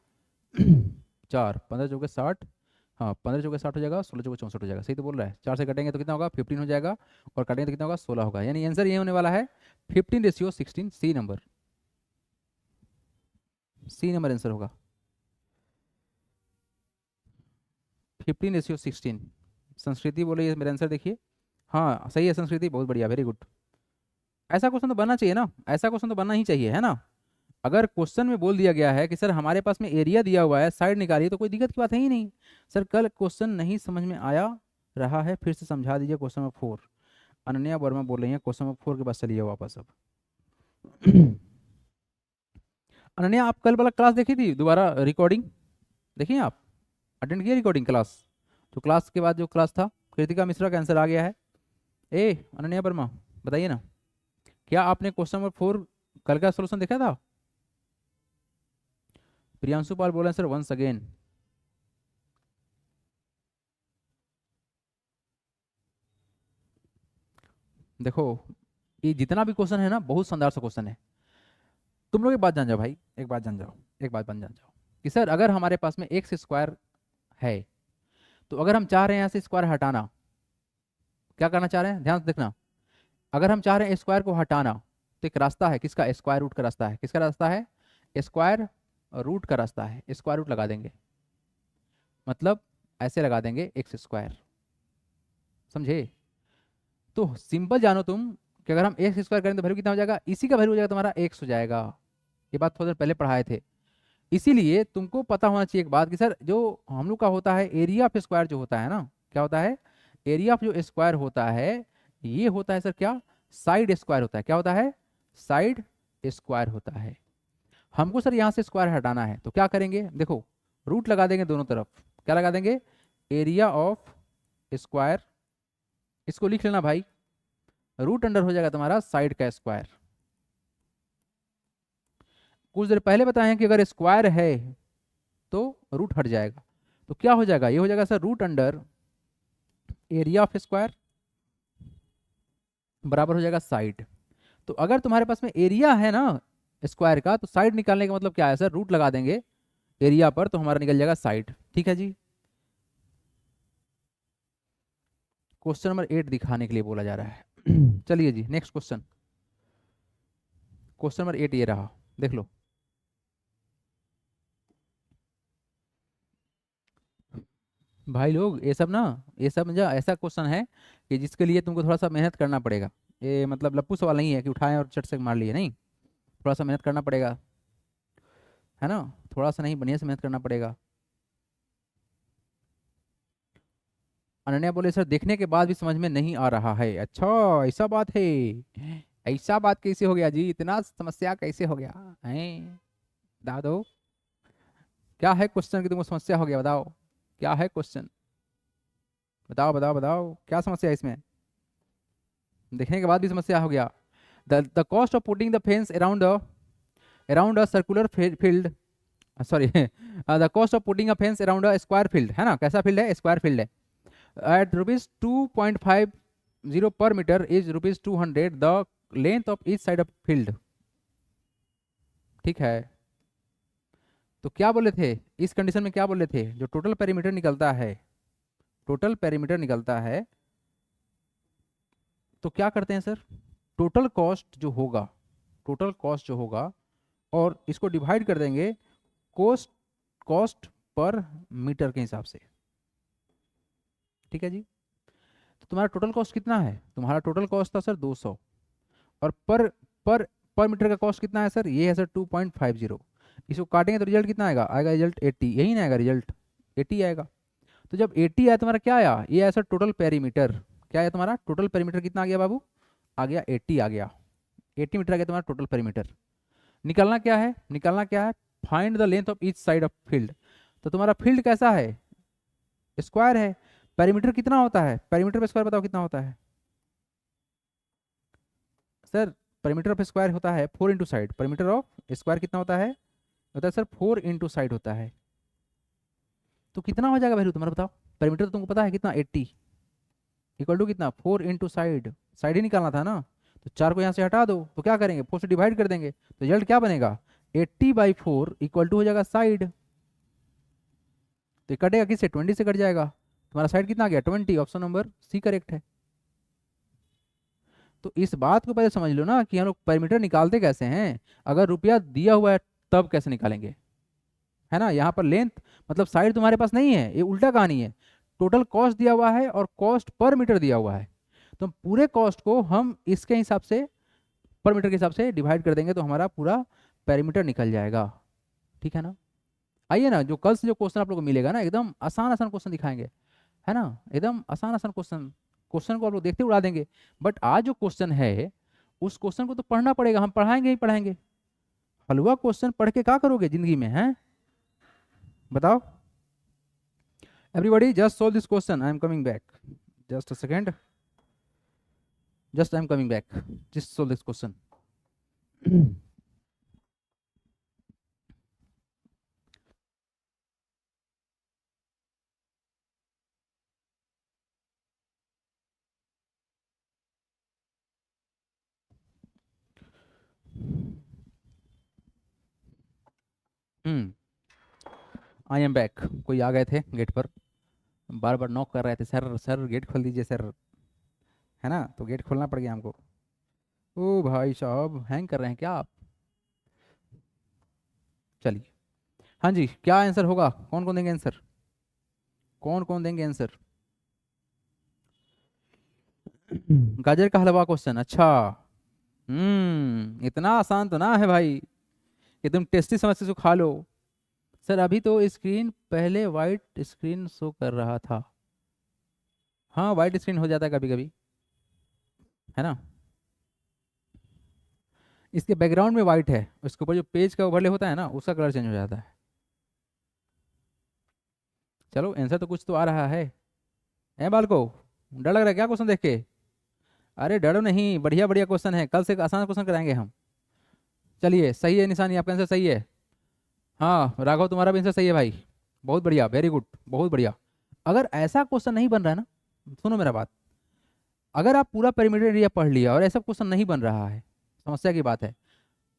4, 15 चौके 60, हाँ 15 चौके 60 हो जाएगा, 16 चौके 64 हो जाएगा, सही तो बोल रहा है। 4 से कटेंगे तो कितना होगा 15 हो जाएगा, और काटेंगे तो कितना होगा 16 होगा, यानी आंसर ये होने वाला है 15/16, C number, C number answer होगा 15/16। संस्कृति बोले मेरा आंसर देखिए, हाँ सही है संस्कृति, बहुत बढ़िया, वेरी गुड। ऐसा क्वेश्चन तो बनना चाहिए ना, ऐसा क्वेश्चन तो बनना ही चाहिए है ना। अगर क्वेश्चन में बोल दिया गया है कि सर हमारे पास में एरिया दिया हुआ है, साइड निकालिए, तो कोई दिक्कत की बात है ही नहीं। सर कल क्वेश्चन नहीं समझ में आया रहा है, फिर से समझा दीजिए क्वेश्चन नंबर 4। अनन्या वर्मा बोल रही है क्वेश्चन नंबर 4 के पास चलिए वापस अब। अनन्या आप कल वाला क्लास देखी थी, दोबारा रिकॉर्डिंग देखिए आप, अटेंड किए रिकॉर्डिंग क्लास, तो क्लास के बाद जो क्लास था, कृतिका मिश्रा का आंसर आ गया है। ए अनन्या वर्मा बताइए ना, क्या आपने क्वेश्चन नंबर 4 कल का सोल्यूशन देखा था। प्रियांशु पाल बोले सर वंस अगेन। देखो ये जितना भी क्वेश्चन है ना, बहुत शानदार सा क्वेश्चन है। तुम लोग एक बात जान जाओ भाई, एक बात जान जाओ, एक बात बन जान जाओ कि सर अगर हमारे पास में एक्स स्क्वायर है, तो अगर हम चाह रहे हैं यहाँ से स्क्वायर हटाना, क्या करना चाह रहे हैं ध्यान से देखना, अगर हम चाह रहे हैं स्क्वायर को हटाना, तो एक रास्ता है किसका, स्क्वायर रूट का रास्ता है, किसका रास्ता है, स्क्वायर रूट का रास्ता है, स्क्वायर रूट लगा देंगे, मतलब ऐसे लगा देंगे एक्स स्क्वायर, समझे। तो सिंपल जानो तुम कि अगर हम एक्स स्क्वायर करें तो वैल्यू कितना हो जाएगा, इसी का वैल्यू हो जाएगा तुम्हारा एक्स हो जाएगा। ये बात थोड़ी देर पहले पढ़ाए थे। इसीलिए तुमको पता होना चाहिए एक बात कि सर जो हम लोग का होता है एरिया ऑफ स्क्वायर जो होता है ना, क्या होता है, एरिया ऑफ जो स्क्वायर होता है, ये होता है सर क्या, साइड स्क्वायर होता है, क्या होता है, साइड स्क्वायर होता है। हमको सर यहाँ से स्क्वायर हटाना है, तो क्या करेंगे, देखो रूट लगा देंगे दोनों तरफ, क्या लगा देंगे, एरिया ऑफ स्क्वायर, इसको लिख लेना भाई, रूट अंडर हो जाएगा तुम्हारा साइड का स्क्वायर। कुछ देर पहले बताए हैं कि अगर स्क्वायर है तो रूट हट जाएगा, तो क्या हो जाएगा, ये हो जाएगा sir root under area of square बराबर हो जाएगा साइड। तो अगर तुम्हारे पास में एरिया है ना स्क्वायर का, तो साइड निकालने का मतलब क्या है सर, रूट लगा देंगे एरिया पर, तो हमारा निकल जाएगा साइड, ठीक है जी। क्वेश्चन नंबर 8 दिखाने के लिए बोला जा रहा है। चलिए जी नेक्स्ट क्वेश्चन, क्वेश्चन नंबर 8 ये रहा, देख लो। भाई लोग ये सब ना, ये सब जो ऐसा क्वेश्चन है कि जिसके लिए तुमको थोड़ा सा मेहनत करना पड़ेगा। ये मतलब लप्पू सवाल नहीं है कि उठाएं और चट से मार लिए, नहीं, थोड़ा सा मेहनत करना पड़ेगा, है ना, थोड़ा सा नहीं बढ़िया से मेहनत करना पड़ेगा। अनन्या बोले सर देखने के बाद भी समझ में नहीं आ रहा है, अच्छा ऐसा बात है, ऐसा बात कैसे हो गया जी, इतना समस्या कैसे हो गया है, बता दो क्या है क्वेश्चन की तुमको समस्या हो गया, बताओ क्या है क्वेश्चन, बताओ बताओ बताओ क्या समस्या है इसमें, देखने के बाद भी समस्या हो गया। The cost of putting the fence around a circular field, sorry the cost of putting a fence around a square field, है ना, कैसा फील्ड है, स्क्वायर फील्ड है, एट ₹2.50 per meter इज ₹200 the length of each side of field, ठीक है। तो क्या बोले थे इस कंडीशन में, क्या बोले थे, जो टोटल पेरीमीटर निकलता है, टोटल पेरीमीटर निकलता है, तो क्या करते हैं सर, टोटल कॉस्ट जो होगा, टोटल कॉस्ट जो होगा, और इसको डिवाइड कर देंगे कॉस्ट, कॉस्ट पर मीटर के हिसाब से, ठीक है जी। तो तुम्हारा टोटल कॉस्ट कितना है, तुम्हारा टोटल कॉस्ट था सर 200, और पर पर पर मीटर का कॉस्ट कितना है सर, ये है सर 2.50, इसको काटेंगे तो रिजल्ट कितना आएगा, आएगा रिजल्ट 80, यही ना आएगा रिजल्ट 80 आएगा। तो जब 80 आया तुम्हारा क्या आया, ये आया सर टोटल पेरीमीटर, क्या आया तुम्हारा टोटल पेरीमीटर कितना आ गया बाबू, आ गया 80 आ गया, 80 मीटर आ गया तुम्हारा टोटल पेरीमीटर। निकालना क्या है, निकालना क्या है, find the length of each side of field. तो तुम्हारा फील्ड कैसा है, स्क्वायर है। पेरीमीटर कितना होता है, पेरीमीटर पे स्क्वायर बताओ कितना होता है सर। पेरीमीटर ऑफ स्क्वायर होता है 4 into side. Perimeter of square कितना होता है सर 4 इंटू साइड होता है। तो कितना हो जाएगा वैल्यू तुम्हारा बताओ, पेरीमीटर तो तुमको पता है कितना 80 इक्वल टू कितना 4 इंटू साइड, साइड ही निकालना था ना। तो 4 को यहाँ से हटा दो तो क्या करेंगे 4 से डिवाइड कर देंगे, तो रिजल्ट क्या बनेगा 80/4 इक्वल टू हो जाएगा साइड। तो ये कटेगा किससे 20 से कट जाएगा, तुम्हारा साइड कितना आ गया 20। ऑप्शन नंबर सी करेक्ट है। तो इस बात को पहले समझ लो ना कि हम लोग पेरीमीटर निकालते कैसे हैं, अगर रुपया दिया हुआ है तब कैसे निकालेंगे, है ना। यहाँ पर लेंथ मतलब साइड तुम्हारे पास नहीं है, ये उल्टा कहानी है। टोटल कॉस्ट दिया हुआ है और कॉस्ट पर मीटर दिया हुआ है, तो पूरे कॉस्ट को हम इसके हिसाब से पर मीटर के हिसाब से डिवाइड कर देंगे तो हमारा पूरा पेरीमीटर निकल जाएगा, ठीक है ना। आइए ना, जो कल से जो क्वेश्चन आप लोग को मिलेगा ना, एकदम आसान आसान क्वेश्चन दिखाएंगे, है ना, एकदम आसान आसान क्वेश्चन। क्वेश्चन को आप लोग देखते उड़ा देंगे, बट आज जो क्वेश्चन है उस क्वेश्चन को तो पढ़ना पड़ेगा, हम पढ़ाएंगे ही पढ़ाएंगे। हलवा क्वेश्चन पढ़ के क्या करोगे जिंदगी में, है बताओ। Everybody just solve this question, I am coming back, just a second, just I am coming back, just solve this question. I am back. कोई आ गए थे गेट पर, बार बार नॉक कर रहे थे, सर सर गेट खोल दीजिए सर, है ना, तो गेट खोलना पड़ गया हमको। ओ भाई साहब हैंग कर रहे हैं क्या आप। चलिए, हाँ जी, क्या आंसर होगा, कौन कौन देंगे आंसर, कौन कौन देंगे आंसर। गाजर का हलवा क्वेश्चन, अच्छा। इतना आसान तो ना है भाई कि तुम टेस्टी समझ से खा लो। सर अभी तो स्क्रीन पहले वाइट स्क्रीन शो कर रहा था, हाँ वाइट स्क्रीन हो जाता है कभी कभी, है ना। इसके बैकग्राउंड में वाइट है, उसके ऊपर जो पेज का ओवरले होता है ना उसका कलर चेंज हो जाता है। चलो आंसर तो कुछ तो आ रहा है। ए बालको, डर लग रहा है क्या क्वेश्चन देख के। अरे डरो नहीं, बढ़िया बढ़िया क्वेश्चन है, कल से आसान क्वेश्चन कराएंगे हम। चलिए सही है निशानी, आपका आंसर सही है। हाँ राघव तुम्हारा भी आंसर सही है भाई, बहुत बढ़िया, वेरी गुड, बहुत बढ़िया। अगर ऐसा क्वेश्चन नहीं बन रहा है ना, सुनो मेरा बात, अगर आप पूरा पेरीमीटर एरिया पढ़ लिया और ऐसा क्वेश्चन नहीं बन रहा है, समस्या की बात है।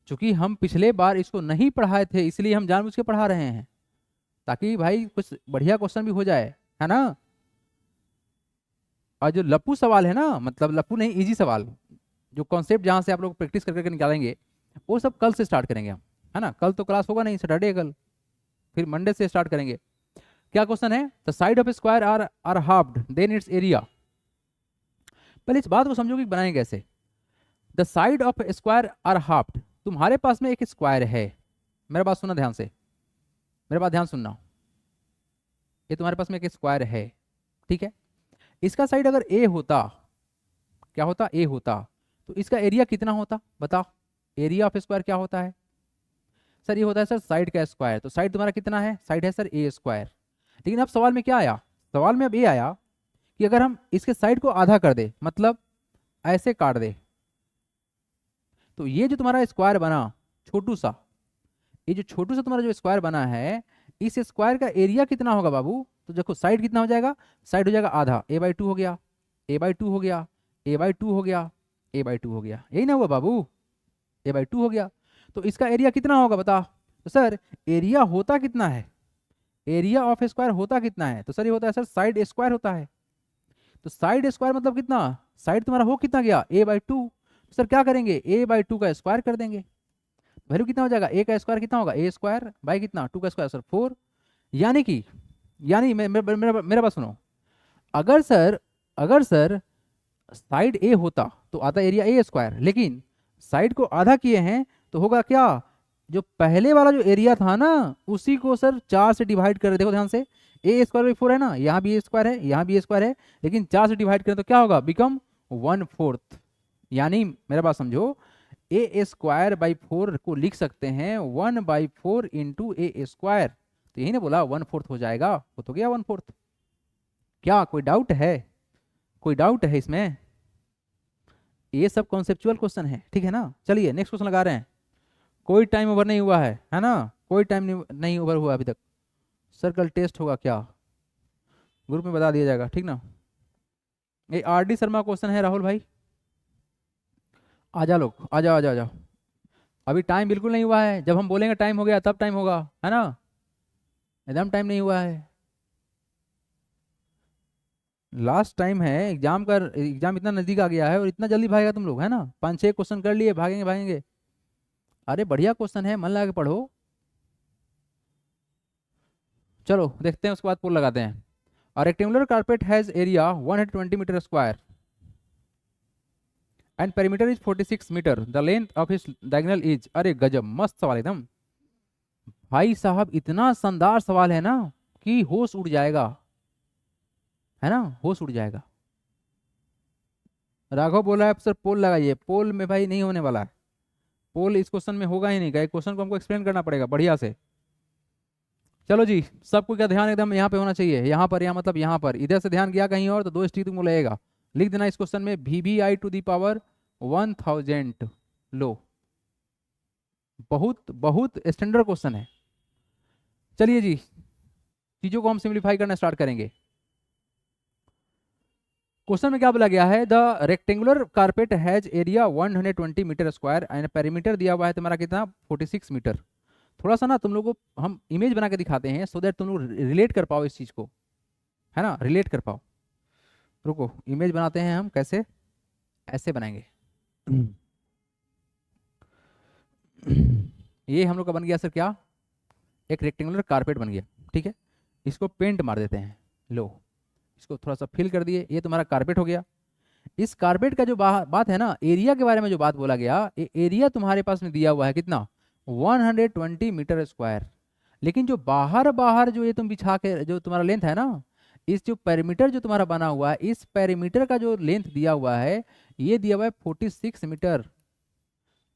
क्योंकि हम पिछले बार इसको नहीं पढ़ाए थे इसलिए हम जानबूझ के पढ़ा रहे हैं, ताकि भाई कुछ बढ़िया क्वेश्चन भी हो जाए, है ना। और जो लप्पू सवाल है ना, मतलब लप्पू नहीं, इजी सवाल, जो कॉन्सेप्ट जहाँ से आप लोग प्रैक्टिस कर करके निकालेंगे, वो सब कल से स्टार्ट करेंगे हम, है ना। कल तो क्लास होगा नहीं, सैटरडे कल, फिर मंडे से स्टार्ट करेंगे। क्या क्वेश्चन है, the side of square are halved then its area. पहले इस बात को समझो कि बनाएंगे कैसे। The side of square are halved, तुम्हारे पास में एक स्क्वायर है, मेरा बात सुनना ध्यान से, मेरे बात ध्यान सुनना, ये तुम्हारे पास में एक स्क्वायर है, ठीक है। इसका साइड अगर ए होता, क्या होता, ए होता, तो इसका एरिया कितना होता बताओ। एरिया ऑफ स्क्वायर क्या होता है सर, ये होता है सर साइड का स्क्वायर। तो साइड तुम्हारा कितना है, साइड है सर ए स्क्वायर। लेकिन अब सवाल में क्या आया, सवाल में अब ये आया कि अगर हम इसके साइड को आधा कर दे, मतलब ऐसे काट दे, तो ये जो तुम्हारा स्क्वायर बना छोटू सा, ये जो छोटू सा तुम्हारा जो स्क्वायर बना है, इस स्क्वायर का एरिया कितना होगा बाबू। तो देखो साइड कितना हो जाएगा, साइड हो जाएगा आधा, a/2 हो गया, a/2 हो गया, a/2 हो गया, a/2 हो गया, यही ना हुआ बाबू, a/2 हो गया। तो इसका एरिया कितना होगा बता। तो सर एरिया होता कितना है, एरिया ऑफ स्क्वायर होता कितना है, तो सर ये होता है सर साइड स्क्वायर होता है। तो साइड स्क्वायर मतलब कितना, साइड तुम्हारा हो कितना गया a/2, सर क्या करेंगे a/2 का स्क्वायर कर देंगे, वैल्यू कितना हो जाएगा, ए का स्क्वायर कितना होगा, ए स्क्वायर बाई कितना 2 का स्क्वायर सर 4। यानी कि, यानी मेरा बात सुनो, अगर सर साइड ए होता तो आता एरिया ए स्क्वायर, लेकिन साइड को आधा किए हैं तो होगा क्या, जो पहले वाला जो एरिया था ना उसी को सर 4 से डिवाइड कर, देखो ध्यान से, ए स्क्वायर बाई 4 है ना, यहाँ भी ए स्क्वायर है, यहाँ भी ए स्क्वायर है, लेकिन 4 से डिवाइड करें तो क्या होगा, बिकम 1/4, यानी मेरा बात समझो, ए स्क्वायर बाई 4 को लिख सकते हैं 1/4 इंटू ए स्क्वायर, तो यही ना बोला 1/4 हो जाएगा, वो तो गया 1/4। क्या कोई डाउट है? कोई डाउट है इसमें? ये सब कॉन्सेप्चुअल क्वेश्चन है, ठीक है ना। चलिए नेक्स्ट क्वेश्चन लगा रहे हैं। कोई टाइम ओवर नहीं हुआ है ना, कोई टाइम नहीं ओवर हुआ अभी तक। सर कल टेस्ट होगा क्या? ग्रुप में बता दिया जाएगा, ठीक ना। ये आर डी शर्मा क्वेश्चन है राहुल भाई, आ जा लोग, आ जाओ आ जाओ आ जाओ। अभी टाइम बिल्कुल नहीं हुआ है, जब हम बोलेंगे टाइम हो गया तब टाइम होगा, है ना। एकदम टाइम नहीं हुआ है, लास्ट टाइम है एग्जाम का। एग्जाम इतना नजदीक आ गया है और इतना जल्दी भागेगा तुम लोग, है ना। 5-6 क्वेश्चन कर लिए, भागेंगे भागेंगे। अरे बढ़िया क्वेश्चन है, मन लगा के पढ़ो। चलो देखते हैं, उसके बाद पोल लगाते हैं। A rectangular carpet has area 120 meter square and perimeter is 46 meter. The length of his diagonal is, अरे गजब, मस्त सवाल एकदम। भाई साहब इतना शानदार सवाल है ना कि होश उड़ जाएगा, है ना, होश उड़ जाएगा। राघव बोला है सर पोल लगाइए, पोल में भाई नहीं होने वाला है, पोल इस क्वेश्चन में होगा ही नहीं, का क्वेश्चन को हमको एक्सप्लेन करना पड़ेगा बढ़िया से। चलो जी, सबको क्या ध्यान एकदम यहाँ पे होना चाहिए, यहाँ पर, यहाँ मतलब यहाँ पर, इधर से ध्यान गया कहीं और तो 2 स्टिक तुमको लगेगा। लिख देना इस क्वेश्चन में VBI⁻1000। लो, बहुत बहुत स्टैंडर्ड क्वेश्चन है। चलिए जी, चीजों को हम सिंप्लीफाई करना स्टार्ट करेंगे। क्वेश्चन में क्या बोला गया है, the rectangular carpet has area 120 meter square and perimeter दिया हुआ है तुम्हारा कितना, 46 मीटर। थोड़ा सा ना तुम लोगों को हम इमेज बना के दिखाते हैं सो दैट तुम लोग रिलेट कर पाओ इस चीज को, है ना, रिलेट कर पाओ। रुको, इमेज बनाते हैं हम, कैसे, ऐसे बनाएंगे। ये हम लोग का बन गया सर क्या, एक रेक्टेंगुलर कारपेट बन गया, ठीक है। इसको पेंट मार देते हैं, लो इसको थोड़ा सा फिल कर दिए, ये तुम्हारा कारपेट हो गया। इस कारपेट का जो बात है ना, एरिया के बारे में जो बात बोला गया, एरिया तुम्हारे पास में दिया हुआ है कितना, 120 मीटर स्क्वायर। लेकिन जो बाहर बाहर जो ये तुम बिछा के जो तुम्हारा लेंथ है ना, इस जो पेरीमीटर जो तुम्हारा बना हुआ है, इस पेरीमीटर का जो लेंथ दिया हुआ है, ये दिया हुआ है 46 मीटर।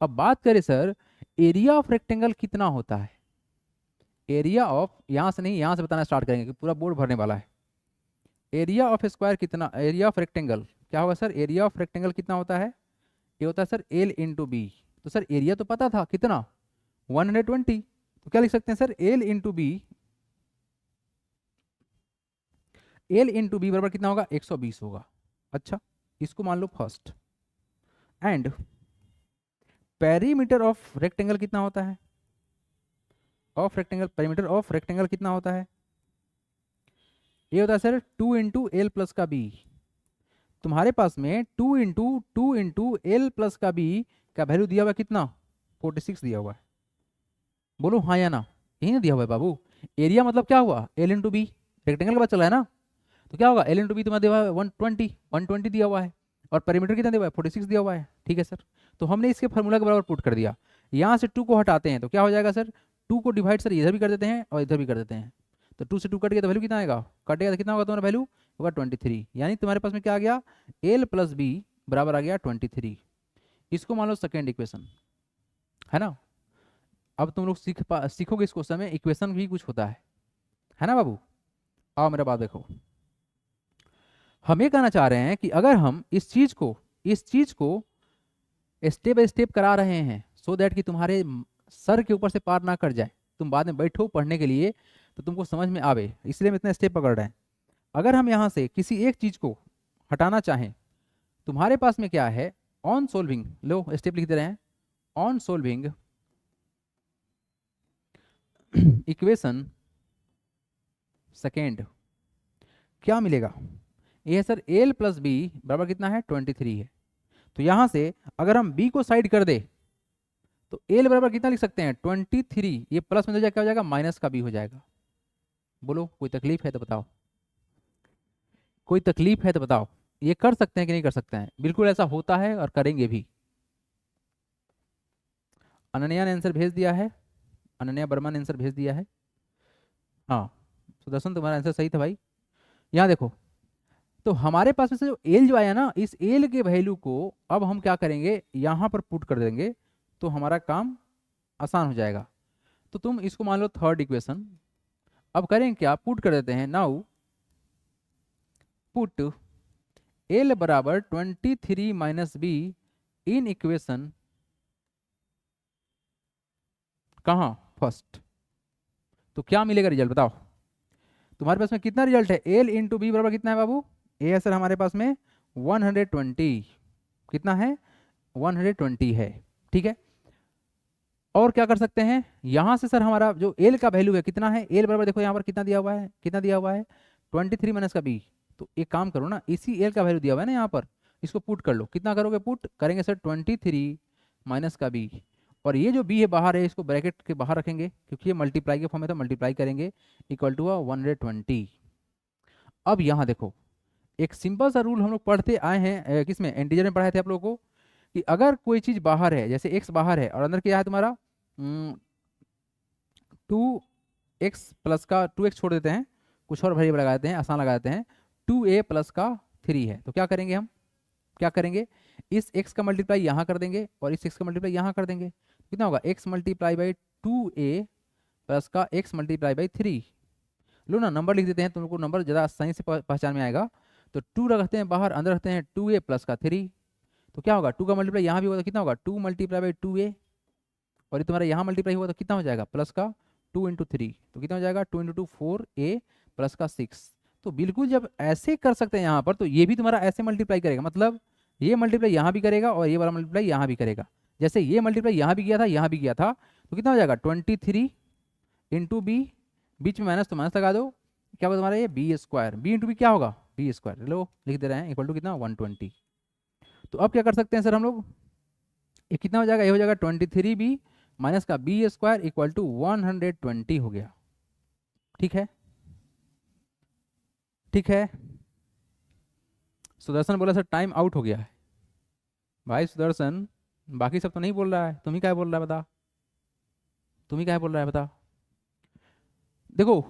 अब बात करें सर, एरिया ऑफ रेक्टेंगल कितना होता है। एरिया ऑफ, यहां से नहीं, यहां से बताना स्टार्ट करेंगे कि पूरा बोर्ड भरने वाला है। एरिया ऑफ स्क्वायर कितना, एरिया ऑफ रेक्टेंगल क्या होगा सर, एरिया ऑफ रेक्टेंगल कितना होता है, ये होता है सर L इंटू बी। तो सर एरिया तो पता था कितना, 120, तो क्या लिख सकते हैं sir, L into B, L into B बराबर कितना होगा, 120 होगा। अच्छा, इसको मान लो first. And perimeter of rectangle कितना होता है, of rectangle, perimeter of rectangle कितना होता है, ये होता है सर 2 इंटू एल प्लस का बी। तुम्हारे पास में 2 इंटू एल प्लस का बी का वैल्यू दिया हुआ है कितना, 46 दिया हुआ है। बोलो हाँ या ना, यही ना दिया हुआ है बाबू। एरिया मतलब क्या हुआ, एल इंटू बी, रेक्टेंगल का बात चला है ना, तो क्या होगा, एल इंटू बी तुम्हारा दिया हुआ है 120 दिया हुआ है, और पेरीमीटर कितना दिया हुआ है, 46 दिया हुआ है, ठीक है सर। तो हमने इसके फॉर्मूला के बराबर पुट कर दिया। यहाँ से 2 को हटाते हैं तो क्या हो जाएगा सर, 2 को डिवाइड सर इधर भी कर देते हैं और इधर भी कर देते हैं, तो 2 से 2 कट गया तो वैल्यू कितना आएगा, कटेगा तो कितना होगा तुम्हारा वैल्यू, होगा 23। यानी तुम्हारे पास में क्या आ गया, एल प्लस बी बराबर आ गया 23। इसको मान लो सेकेंड इक्वेशन, है ना। अब तुम लोग सीखोगे इस क्वेश्चन में इक्वेशन भी कुछ होता है ना बाबू। आओ मेरा बात देखो, हम ये कहना चाह रहे हैं कि अगर हम इस चीज को स्टेप बाय स्टेप करा रहे हैं सो दैट कि तुम्हारे सर के ऊपर से पार ना कर जाए, तुम बाद में बैठो पढ़ने के लिए तो तुमको समझ में आवे, इसलिए हम इतना स्टेप पकड़ रहे हैं। अगर हम यहाँ से किसी एक चीज को हटाना चाहें, तुम्हारे पास में क्या है, ऑन सोल्विंग, लो स्टेप लिख दे रहे हैं, ऑन सोल्विंग इक्वेशन सेकेंड, क्या मिलेगा, ये है सर एल प्लस बी बराबर कितना है, 23 है। तो यहां से अगर हम बी को साइड कर दे तो एल बराबर कितना लिख सकते हैं, 23, ये प्लस में क्या हो जाएगा, माइनस का बी हो जाएगा। बोलो कोई तकलीफ है तो बताओ, कोई तकलीफ है तो बताओ, ये कर सकते हैं कि नहीं कर सकते हैं, बिल्कुल ऐसा होता है और करेंगे भी। अनन्या ने आंसर भेज दिया है, अनन्या वर्मा ने आंसर भेज दिया है, हाँ सुदर्शन तुम्हारा आंसर सही था भाई। यहाँ देखो, तो हमारे पास में से जो एल जो आया ना, इस एल के वैल्यू को अब हम क्या करेंगे, यहाँ पर पुट कर देंगे, तो हमारा काम आसान हो जाएगा। तो तुम इसको मान लो थर्ड इक्वेशन। अब करें क्या, पुट कर देते हैं। नाउ पुट एल बराबर 23 माइनस बी इन इक्वेशन कहाँ, फर्स्ट। तो क्या मिलेगा रिजल्ट बताओ। तुम्हारे पास में कितना रिजल्ट है, एल इंटू बी बराबर कितना है बाबू, ए है सर हमारे पास में 120। कितना है, 120 है। ठीक है, और क्या कर सकते हैं, यहां से सर हमारा जो एल का वैल्यू है कितना है, एल बराबर देखो यहाँ पर कितना दिया हुआ है, कितना दिया हुआ है 23 माइनस का बी। तो एक काम करो ना, इसी एल का वैल्यू दिया हुआ है ना यहाँ पर, इसको पुट कर लो। कितना करोगे पुट करेंगे सर, 23 माइनस का बी, और ये जो बी है बाहर है, इसको ब्रैकेट के बाहर रखेंगे क्योंकि ये मल्टीप्लाई के फॉर्म में, तो मल्टीप्लाई करेंगे इक्वल टू 120। अब यहाँ देखो, एक सिंपल सा रूल हम लोग पढ़ते आए हैं, किसमें, इंटीजर में पढ़ाए थे आप लोगों को, कि अगर कोई चीज बाहर है, जैसे एक्स बाहर है और अंदर क्या है तुम्हारा 2x प्लस का 2x छोड़ देते हैं, कुछ और वेरिएबल लगा देते हैं, आसान लगा देते हैं, 2a प्लस का 3 है, तो क्या करेंगे हम, क्या करेंगे, इस x का मल्टीप्लाई यहाँ कर देंगे और इस x का मल्टीप्लाई यहाँ कर देंगे। कितना होगा, x multiply by 2a plus का x मल्टीप्लाई बाई 3। लो ना, नंबर लिख देते हैं, तुम लोग को नंबर ज़्यादा आसानी से पहचान में आएगा। तो 2 रखते हैं बाहर, अंदर रखते हैं 2a प्लस का 3। तो क्या होगा, 2 का मल्टीप्लाई यहाँ भी होगा तो कितना होगा, 2 मल्टीप्लाई बाई 2a, और ये तुम्हारा यहाँ मल्टीप्लाई हुआ तो कितना हो जाएगा, प्लस का 2 इंटू 3, तो कितना हो जाएगा 2 इंटू 2 4a प्लस का 6। तो बिल्कुल जब ऐसे कर सकते हैं यहाँ पर, तो ये भी तुम्हारा ऐसे मल्टीप्लाई करेगा, मतलब ये मल्टीप्लाई यहाँ भी करेगा और ये वाला मल्टीप्लाई यहाँ भी करेगा। जैसे ये मल्टीप्लाई यहाँ भी किया था, यहाँ भी किया था, तो कितना हो जाएगा 23 इंटू बी, बीच में माइनस तो माइनस लगा दो, क्या होगा तुम्हारा ये B square, B into B क्या होगा बी स्क्वायर, लो लिख दे रहे हैं इक्वल टू कितना 120। तो अब क्या कर सकते हैं सर हम लोग, ये कितना हो जाएगा, ये हो जाएगा 23b माइनस का बी स्क्वायर इक्वल टू 120 हो गया। ठीक है, ठीक है। सुदर्शन बोला सर टाइम आउट हो गया है। भाई सुदर्शन, बाकी सब तो नहीं बोल रहा है, तुम ही क्या बोल रहा है बता, तुम ही क्या बोल रहा है बता। देखो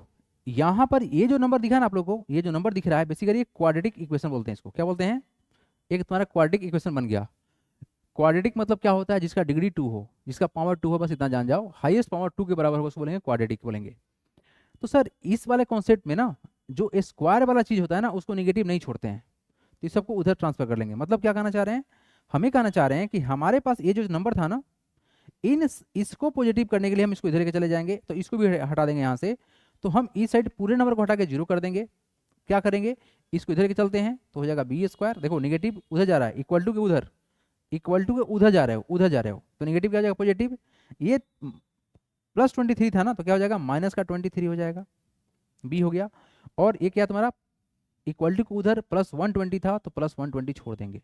यहाँ पर ये जो नंबर दिखा है ना आप लोग को, ये जो नंबर दिख रहा है बेसिकली क्वाड्रेटिक इक्वेशन बोलते हैं इसको, क्या बोलते हैं, एक तुम्हारा क्वाड्रेटिक इक्वेशन बन गया। क्वाड्रेटिक मतलब क्या होता है, जिसका डिग्री 2 हो, जिसका पावर 2 हो, बस इतना जान जाओ, हाईएस्ट पावर 2 के बराबर हो उसको बोलेंगे क्वाड्रेटिक बोलेंगे। तो सर इस वाले कॉन्सेप्ट में ना, जो स्क्वायर वाला चीज होता है ना, उसको निगेटिव नहीं छोड़ते हैं, तो इस सबको उधर ट्रांसफर कर लेंगे। मतलब क्या कहना चाह रहे हैं, हमें कहना चाह रहे हैं कि हमारे पास ये जो नंबर था ना, इसको पॉजिटिव करने के लिए हम इसको इधर लेके चले जाएंगे, तो इसको भी हटा देंगे यहाँ से, तो हम इस साइड पूरे नंबर को हटा के 0 कर देंगे। क्या करेंगे, इसको इधर लेके चलते हैं तो हो जाएगा बी स्क्वायर, देखो निगेटिव उधर जा रहा है, इक्वल टू के उधर, इक्वल टू के उधर जा रहे हो, उधर जा रहे हो, तो निगेटिव क्या हो जाएगा पॉजिटिव, ये प्लस 23 था ना, तो क्या हो जाएगा माइनस का 23 हो जाएगा, बी हो गया। और ये क्या तुम्हारा इक्वल टू के उधर प्लस 120 था, तो प्लस 120 छोड़ देंगे।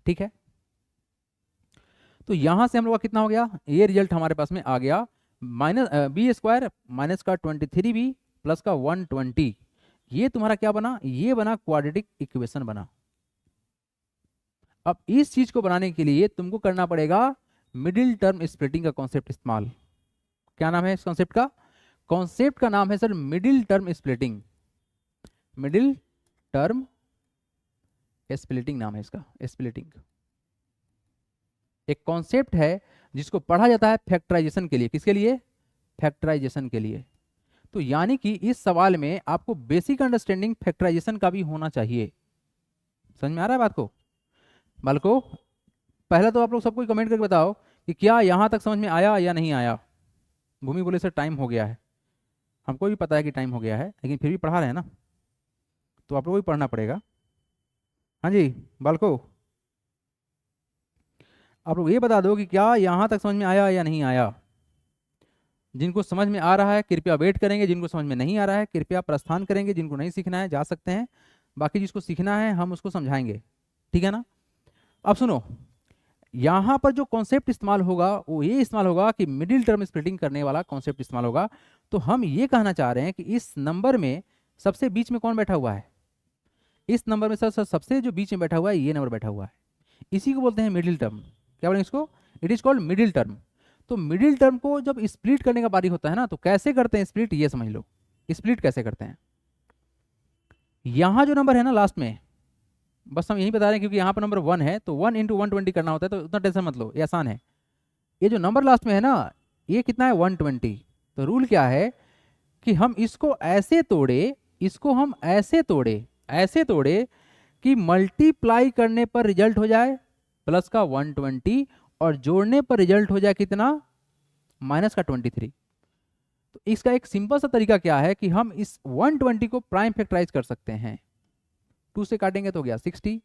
ठीक है, तो यहां से हम लोग का कितना हो गया, ये रिजल्ट हमारे पास में आ गया, माइनस बी स्क्वायर माइनस का 23b प्लस का 120। ये तुम्हारा क्या बना, ये बना क्वाड्रेटिक इक्वेशन बना। अब इस चीज को बनाने के लिए तुमको करना पड़ेगा मिडिल टर्म स्प्लिटिंग का कॉन्सेप्ट इस्तेमाल। क्या नाम है इस कॉन्सेप्ट का, कॉन्सेप्ट का नाम है sir middle term splitting, middle term splitting नाम है इसका, स्प्लिटिंग एक कॉन्सेप्ट है जिसको पढ़ा जाता है फैक्टराइजेशन के लिए, किसके लिए, फैक्टराइजेशन के लिए। तो यानी कि इस सवाल में आपको बेसिक अंडरस्टैंडिंग फैक्टराइजेशन का भी होना चाहिए। समझ में आ रहा है बात को बालको। पहले तो आप लोग सबको कमेंट करके बताओ कि क्या यहां तक समझ में आया या नहीं आया। भूमि बोले सर टाइम हो गया है, हमको भी पता है कि टाइम हो गया है, लेकिन फिर भी पढ़ा रहे हैं ना, तो आप लोगों को भी पढ़ना पड़ेगा। हाँ जी बालको, आप लोग ये बता दो कि क्या यहां तक समझ में आया या नहीं आया। जिनको समझ में आ रहा है कृपया वेट करेंगे, जिनको समझ में नहीं आ रहा है कृपया प्रस्थान करेंगे, जिनको नहीं सीखना है जा सकते हैं, बाकी जिसको सीखना है हम उसको समझाएंगे। ठीक है ना। अब सुनो, यहाँ पर जो कॉन्सेप्ट इस्तेमाल होगा वो ये इस्तेमाल होगा कि मिडिल टर्म स्प्लिटिंग करने वाला कॉन्सेप्ट इस्तेमाल होगा। तो हम ये कहना चाह रहे हैं कि इस नंबर में सबसे बीच में कौन बैठा हुआ है, इस नंबर में सर सबसे जो बीच में बैठा हुआ है ये नंबर बैठा हुआ है, इसी को बोलते हैं मिडिल टर्म। क्या बोलेंगे इसको, it is called middle term. तो मिडिल टर्म को जब स्प्लिट करने का बारी होता है ना, तो कैसे करते हैं स्प्लिट, ये समझ लो स्प्लिट कैसे करते हैं। यहाँ जो नंबर है ना लास्ट में, बस हम यही बता रहे हैं क्योंकि यहाँ पर नंबर 1 है तो 1 इंटू 120 करना होता है, तो उतना टेंशन मत लो, ये आसान है। ये जो नंबर लास्ट में है ना, ये कितना है 120। तो रूल क्या है कि हम इसको ऐसे तोड़े, इसको हम ऐसे तोड़े कि मल्टीप्लाई करने पर रिजल्ट हो जाए प्लस का 120 और जोड़ने पर रिजल्ट हो जाए कितना, माइनस का 23। तो इसका एक सिंपल सा तरीका क्या है कि हम इस 120 को प्राइम फैक्टराइज कर सकते हैं। 2 से काटेंगे तो हो गया 60,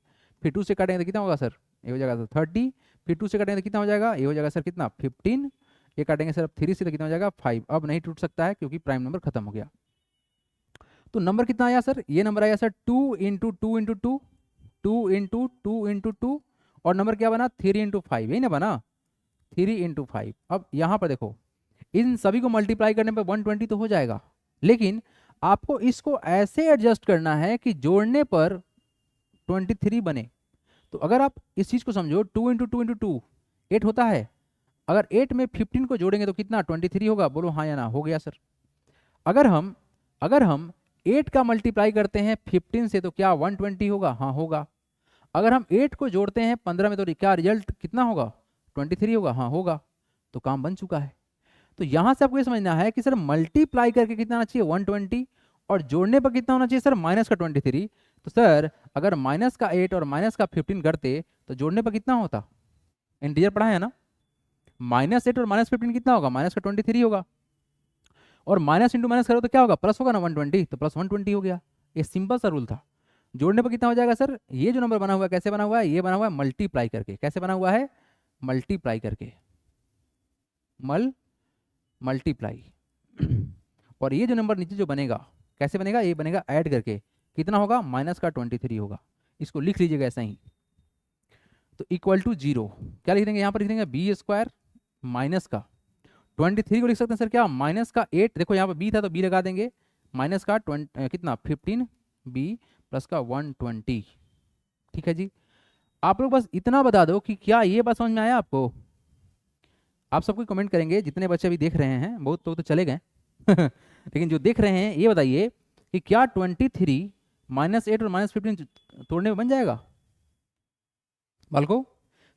फिर 2 से काटेंगे तो कितना होगा सर, ये हो जाएगा सर 30, फिर 2 से काटेंगे तो कितना हो जाएगा, ये हो जाएगा सर कितना 15, ये काटेंगे सर 3 से तो कितना हो जाएगा 5। अब नहीं टूट सकता है क्योंकि प्राइम नंबर खत्म हो गया। तो नंबर कितना आया सर, ये नंबर आया sir 2 into 2 into 2, 2 into 2 into 2, और नंबर क्या बना 3 इंटू 5, यही ना बना 3 इंटू 5। अब यहाँ पर देखो इन सभी को मल्टीप्लाई करने पर 120 तो हो जाएगा, लेकिन आपको इसको ऐसे एडजस्ट करना है कि जोड़ने पर 23 बने। तो अगर आप इस चीज़ को समझो, 2 इंटू 2 इंटू 2 8 होता है, अगर 8 में 15 को जोड़ेंगे तो कितना 23 होगा, बोलो हाँ या ना, हो गया सर। अगर हम 8 का मल्टीप्लाई करते हैं 15 से तो क्या 120 होगा, हाँ होगा। अगर हम 8 को जोड़ते हैं 15 में तो क्या रिजल्ट कितना होगा 23 होगा, हाँ होगा। तो काम बन चुका है। तो यहां से आपको ये समझना है कि सर मल्टीप्लाई करके कितना आना चाहिए 120 और जोड़ने पर कितना होना चाहिए सर माइनस का 23। तो सर अगर माइनस का 8 और माइनस का 15 करते तो जोड़ने पर कितना होता, इंटीजर पढ़ा है ना, -8 और -15 कितना होगा, माइनस का 23 होगा, और माइनस इंटू माइनस करो तो क्या होगा, प्लस होगा ना 120, तो प्लस 120 हो गया। ये सिंपल सा रूल था। जोड़ने पर कितना हो जाएगा सर, ये जो नंबर बना हुआ है कैसे बना हुआ है, ये बना हुआ है मल्टीप्लाई करके। कैसे बना हुआ है, मल्टीप्लाई करके, मल्टीप्लाई। और ये जो नंबर नीचे जो बनेगा कैसे बनेगा, ये बनेगा ऐड करके, कितना होगा माइनस का 23 होगा। इसको लिख लीजिएगा ऐसा ही। तो इक्वल टू 0 क्या लिख देंगे, यहाँ पर लिख देंगे बी स्क्वायर माइनस का 23 को लिख सकते हैं सर क्या, माइनस का 8, देखो यहाँ पर बी था तो बी लगा देंगे, माइनस का कितना 15 बी प्लस का 120। ठीक है जी। आप लोग बस इतना बता दो कि क्या ये बात समझ में आया आपको। आप सबको कमेंट करेंगे, जितने बच्चे अभी देख रहे हैं, बहुत तो चले गए लेकिन जो देख रहे हैं ये बताइए कि क्या 23 -8 और -15 तोड़ने में बन जाएगा। बालको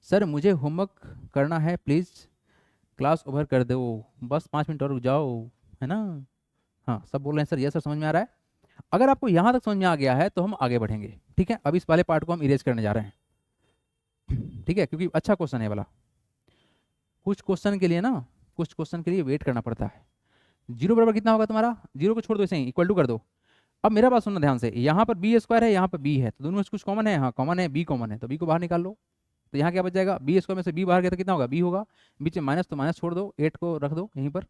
सर मुझे होमवर्क करना है प्लीज़, क्लास ओवर कर दो, बस 5 मिनट और रुक जाओ, है ना। हाँ सब बोल रहे हैं सर, ये सर समझ में आ रहा है। अगर आपको यहाँ तक समझ में आ गया है तो हम आगे बढ़ेंगे, ठीक है। अब इस वाले पार्ट को हम इरेज करने जा रहे हैं, ठीक है, क्योंकि अच्छा क्वेश्चन है वाला। कुछ क्वेश्चन के लिए ना, कुछ क्वेश्चन के लिए वेट करना पड़ता है। 0 बराबर कितना होगा तुम्हारा, 0 को छोड़ दो, ऐसे ही इक्वल टू कर दो। अब मेरा बात सुनना ध्यान से, यहाँ पर बी स्क्वायर है, यहाँ पर बी है, तो दोनों में से कुछ कॉमन है, हाँ कॉमन है, बी कॉमन है, तो बी को बाहर निकाल लो। तो यहाँ क्या बच जाएगा, बी स्क्वायर में से बी बाहर गया तो कितना होगा, बी होगा। बीच में माइनस, तो माइनस छोड़ दो, 8 को रख दो यहीं पर।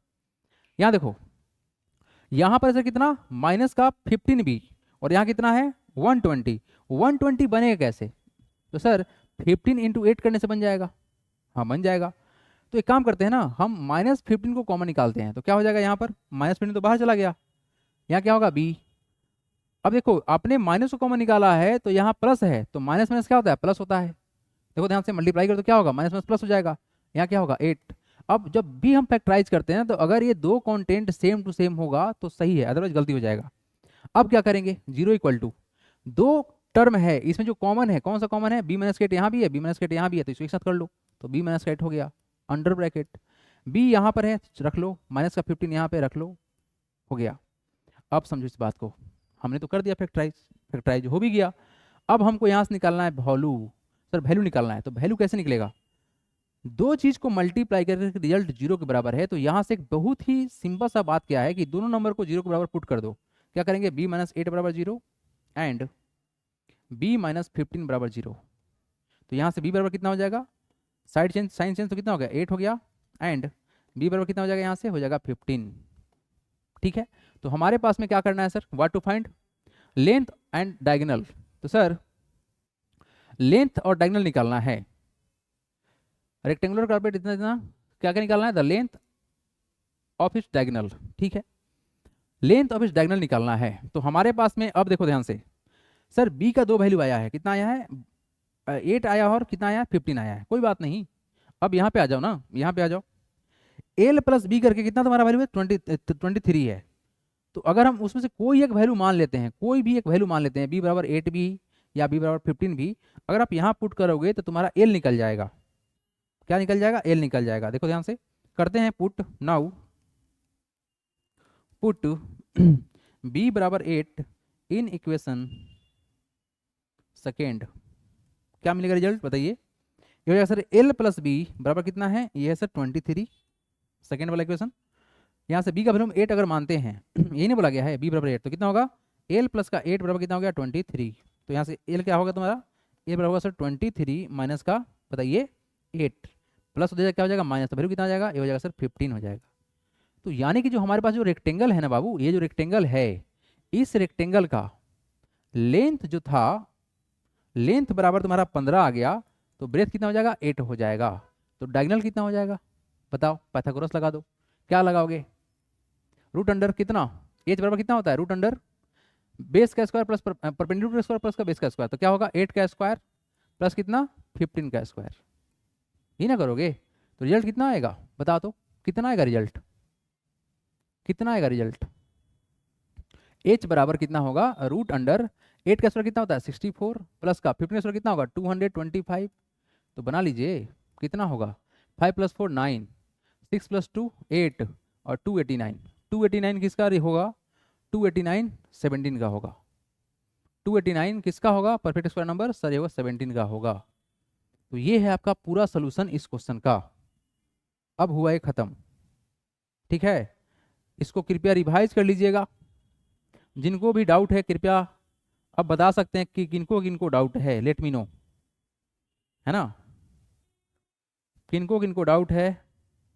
यहाँ देखो, यहाँ पर ऐसे कितना माइनस का 15 बी, और यहाँ कितना है 120। 120 बनेगा कैसे, तो सर 15 इंटू 8 करने से बन जाएगा, हाँ बन जाएगा। तो एक काम करते हैं ना, हम -15 को कॉमन निकालते हैं, तो क्या हो जाएगा, यहाँ पर -15 तो बाहर चला गया, यहाँ क्या होगा बी। अब देखो आपने माइनस को कॉमन निकाला है तो यहाँ प्लस है, तो माइनस माइनस क्या होता है, प्लस होता है। देखो ध्यान से मल्टीप्लाई करो तो क्या होगा, माइनस माइनस प्लस हो जाएगा, यहाँ क्या होगा 8। अब जब भी हम फैक्टराइज करते हैं तो अगर ये दो कॉन्टेंट सेम टू सेम होगा तो सही है, अदरवाइज गलती हो जाएगा। अब क्या करेंगे, 0 इक्वल टू, दो टर्म है इसमें जो कॉमन है, कौन सा कॉमन है, बी माइनस के 8 यहाँ भी है, बी माइनस के 8 यहाँ भी है, तो इसको एक साथ कर लो, तो बी माइनस का 8 हो गया अंडर ब्रैकेट, बी यहाँ पर है रख लो, माइनस का 15 यहाँ पे रख लो, हो गया। अब समझो इस बात को, हमने तो कर दिया फैक्टराइज, फैक्टराइज हो भी गया। अब हमको यहाँ से निकालना है वैल्यू, सर वैल्यू निकालना है, तो वैल्यू कैसे निकलेगा, दो चीज को मल्टीप्लाई करके रिजल्ट 0 के बराबर है, तो यहाँ से एक बहुत ही सिंपल सा बात क्या है कि दोनों नंबर को 0 के बराबर पुट कर दो। क्या करेंगे, b - 8 बराबर 0 एंड b - 15 बराबर 0। तो यहाँ से b बराबर कितना हो जाएगा, साइड चेंज, साइन चेंज, तो कितना हो गया 8 हो गया, एंड b बराबर कितना हो जाएगा, यहाँ से हो जाएगा 15। ठीक है, तो हमारे पास में क्या करना है sir, what to find, length and diagonal. तो सर लेंथ और डायगोनल निकालना है, रेक्टेंगुलर कार्पेट इतना इतना क्या क्या निकालना है, the length of its diagonal. ठीक है, लेंथ ऑफ इट्स डायगोनल निकालना है। तो हमारे पास में अब देखो ध्यान से, सर b का दो वैल्यू आया है, कितना आया है 8 आया और कितना आया 15 आया है, कोई बात नहीं। अब यहाँ पे आ जाओ ना, यहाँ पे आ जाओ, l प्लस बी करके कितना तुम्हारा वैल्यू है 23 है, तो अगर हम उसमें से कोई एक वैल्यू मान लेते हैं, कोई भी एक वैल्यू मान लेते हैं, b बराबर 8 भी या b बराबर 15 भी, अगर आप यहाँ पुट करोगे तो तुम्हारा l निकल जाएगा। क्या निकल जाएगा? l निकल जाएगा। देखो ध्यान से करते हैं पुट। नाउ पुट b बराबर 8 इन इक्वेशन सेकेंड, क्या मिलेगा रिजल्ट बताइए? ये हो जाएगा सर l प्लस बी बराबर कितना है? ये है सर 23, सेकेंड वाला इक्वेशन। यहाँ से b का वैल्यू हम 8 अगर मानते हैं यही नहीं बोला गया है b बराबर 8, तो कितना होगा? l प्लस का 8 बराबर कितना हो गया? 23। तो यहाँ से l क्या होगा तुम्हारा? l बराबर होगा सर 23 माइनस का बताइए 8 प्लस हो जाएगा, क्या हो जाएगा? माइनस। तो वैल्यू कितना हो जाएगा? ये हो जाएगा सर 15 हो जाएगा। तो यानी कि जो हमारे पास जो रेक्टेंगल है ना बाबू, ये जो रेक्टेंगल है, इस रेक्टेंगल का लेंथ जो था, लेंथ बराबर तुम्हारा 15 आ गया, तो ब्रेथ कितना हो जाएगा? 8 हो जाएगा। तो डायगोनल कितना हो जाएगा बताओ? पाइथागोरस लगा दो। क्या लगाओगे? रूट अंडर कितना? एच बराबर कितना होता है? रूट अंडर बेस का square plus perpendicular square plus का बेस का स्क्वायर। तो क्या होगा? 8 का स्क्वायर प्लस कितना? 15 का स्क्वायर। ही ना करोगे तो रिजल्ट कितना आएगा बता तो? कितना आएगा रिजल्ट? कितना आएगा रिजल्ट? h बराबर कितना होगा? रूट अंडर 8 का स्क्वायर कितना होता है? 64 प्लस का 15 का स्क्वायर कितना होगा? 225। तो बना लीजिए कितना होगा? 5 प्लस 4 9, 6 प्लस 2 8 और 289। 289 किसका होगा? 289 17 का होगा। 289 किसका होगा? परफेक्ट स्क्वायर नंबर सर ये होगा 17 का होगा। तो ये है आपका पूरा सोल्यूशन इस क्वेश्चन का। अब हुआ है खत्म, ठीक है। इसको कृपया रिवाइज कर लीजिएगा। जिनको भी डाउट है कृपया अब बता सकते हैं कि किनको किनको डाउट है, लेट मी नो, है ना? किनको किनको डाउट है?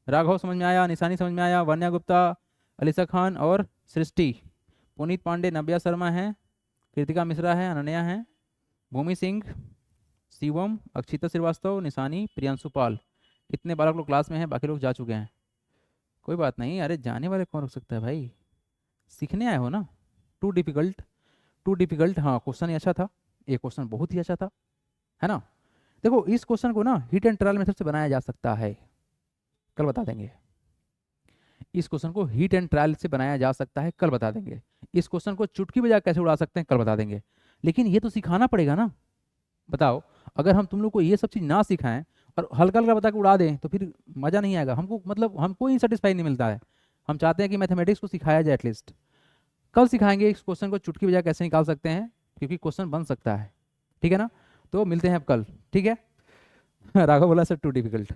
राघव समझ में आया, निशानी समझ में आया, वन्या गुप्ता, अलीसा खान और सृष्टि, पुनीत पांडे, नव्या शर्मा है, कृतिका मिश्रा है, अनन्या है, भूमि सिंह, शिवम, अक्षिता श्रीवास्तव, निशानी, प्रियांशु पाल, इतने बालक लोग क्लास में हैं, बाकी लोग जा चुके हैं। कोई बात नहीं, अरे जाने वाले कौन रुक सकता है भाई, सीखने आए हो ना। टू डिफिकल्ट, टू डिफिकल्ट, हाँ क्वेश्चन ही अच्छा था, ये क्वेश्चन बहुत ही अच्छा था, है ना। देखो इस क्वेश्चन को ना हिट एंड ट्रायल मेथड से बनाया जा सकता है, कल बता देंगे। इस क्वेश्चन को हीट एंड ट्रायल से बनाया जा सकता है, कल बता देंगे। इस क्वेश्चन को चुटकी बजा कैसे उड़ा सकते हैं, कल बता देंगे। लेकिन ये तो सिखाना पड़ेगा ना। बताओ अगर हम तुम लोग को ये सब चीज़ ना सिखाएं और हल्का हल्का बता के उड़ा दें तो फिर मज़ा नहीं आएगा हमको, मतलब हमको ही सेटिस्फाई नहीं मिलता है। हम चाहते हैं कि मैथमेटिक्स को सिखाया जाए एटलीस्ट। कल सिखाएंगे इस क्वेश्चन को चुटकी बजा कैसे निकाल सकते हैं, क्योंकि क्वेश्चन बन सकता है, ठीक है ना। तो मिलते हैं अब कल, ठीक है। राघव बोला सर टू डिफिकल्ट,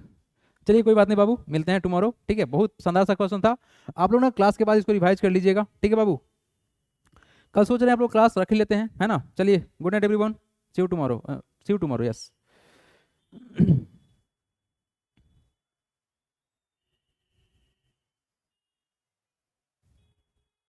चलिए कोई बात नहीं बाबू, मिलते हैं टुमारो, ठीक है। बहुत शानदार सा क्वेश्चन था, आप लोग ना क्लास के बाद इसको रिवाइज कर लीजिएगा, ठीक है बाबू। कल सोच रहे हैं आप लोग क्लास रख लेते हैं, है ना। चलिए good night everyone, see you tomorrow, see you tomorrow, yes.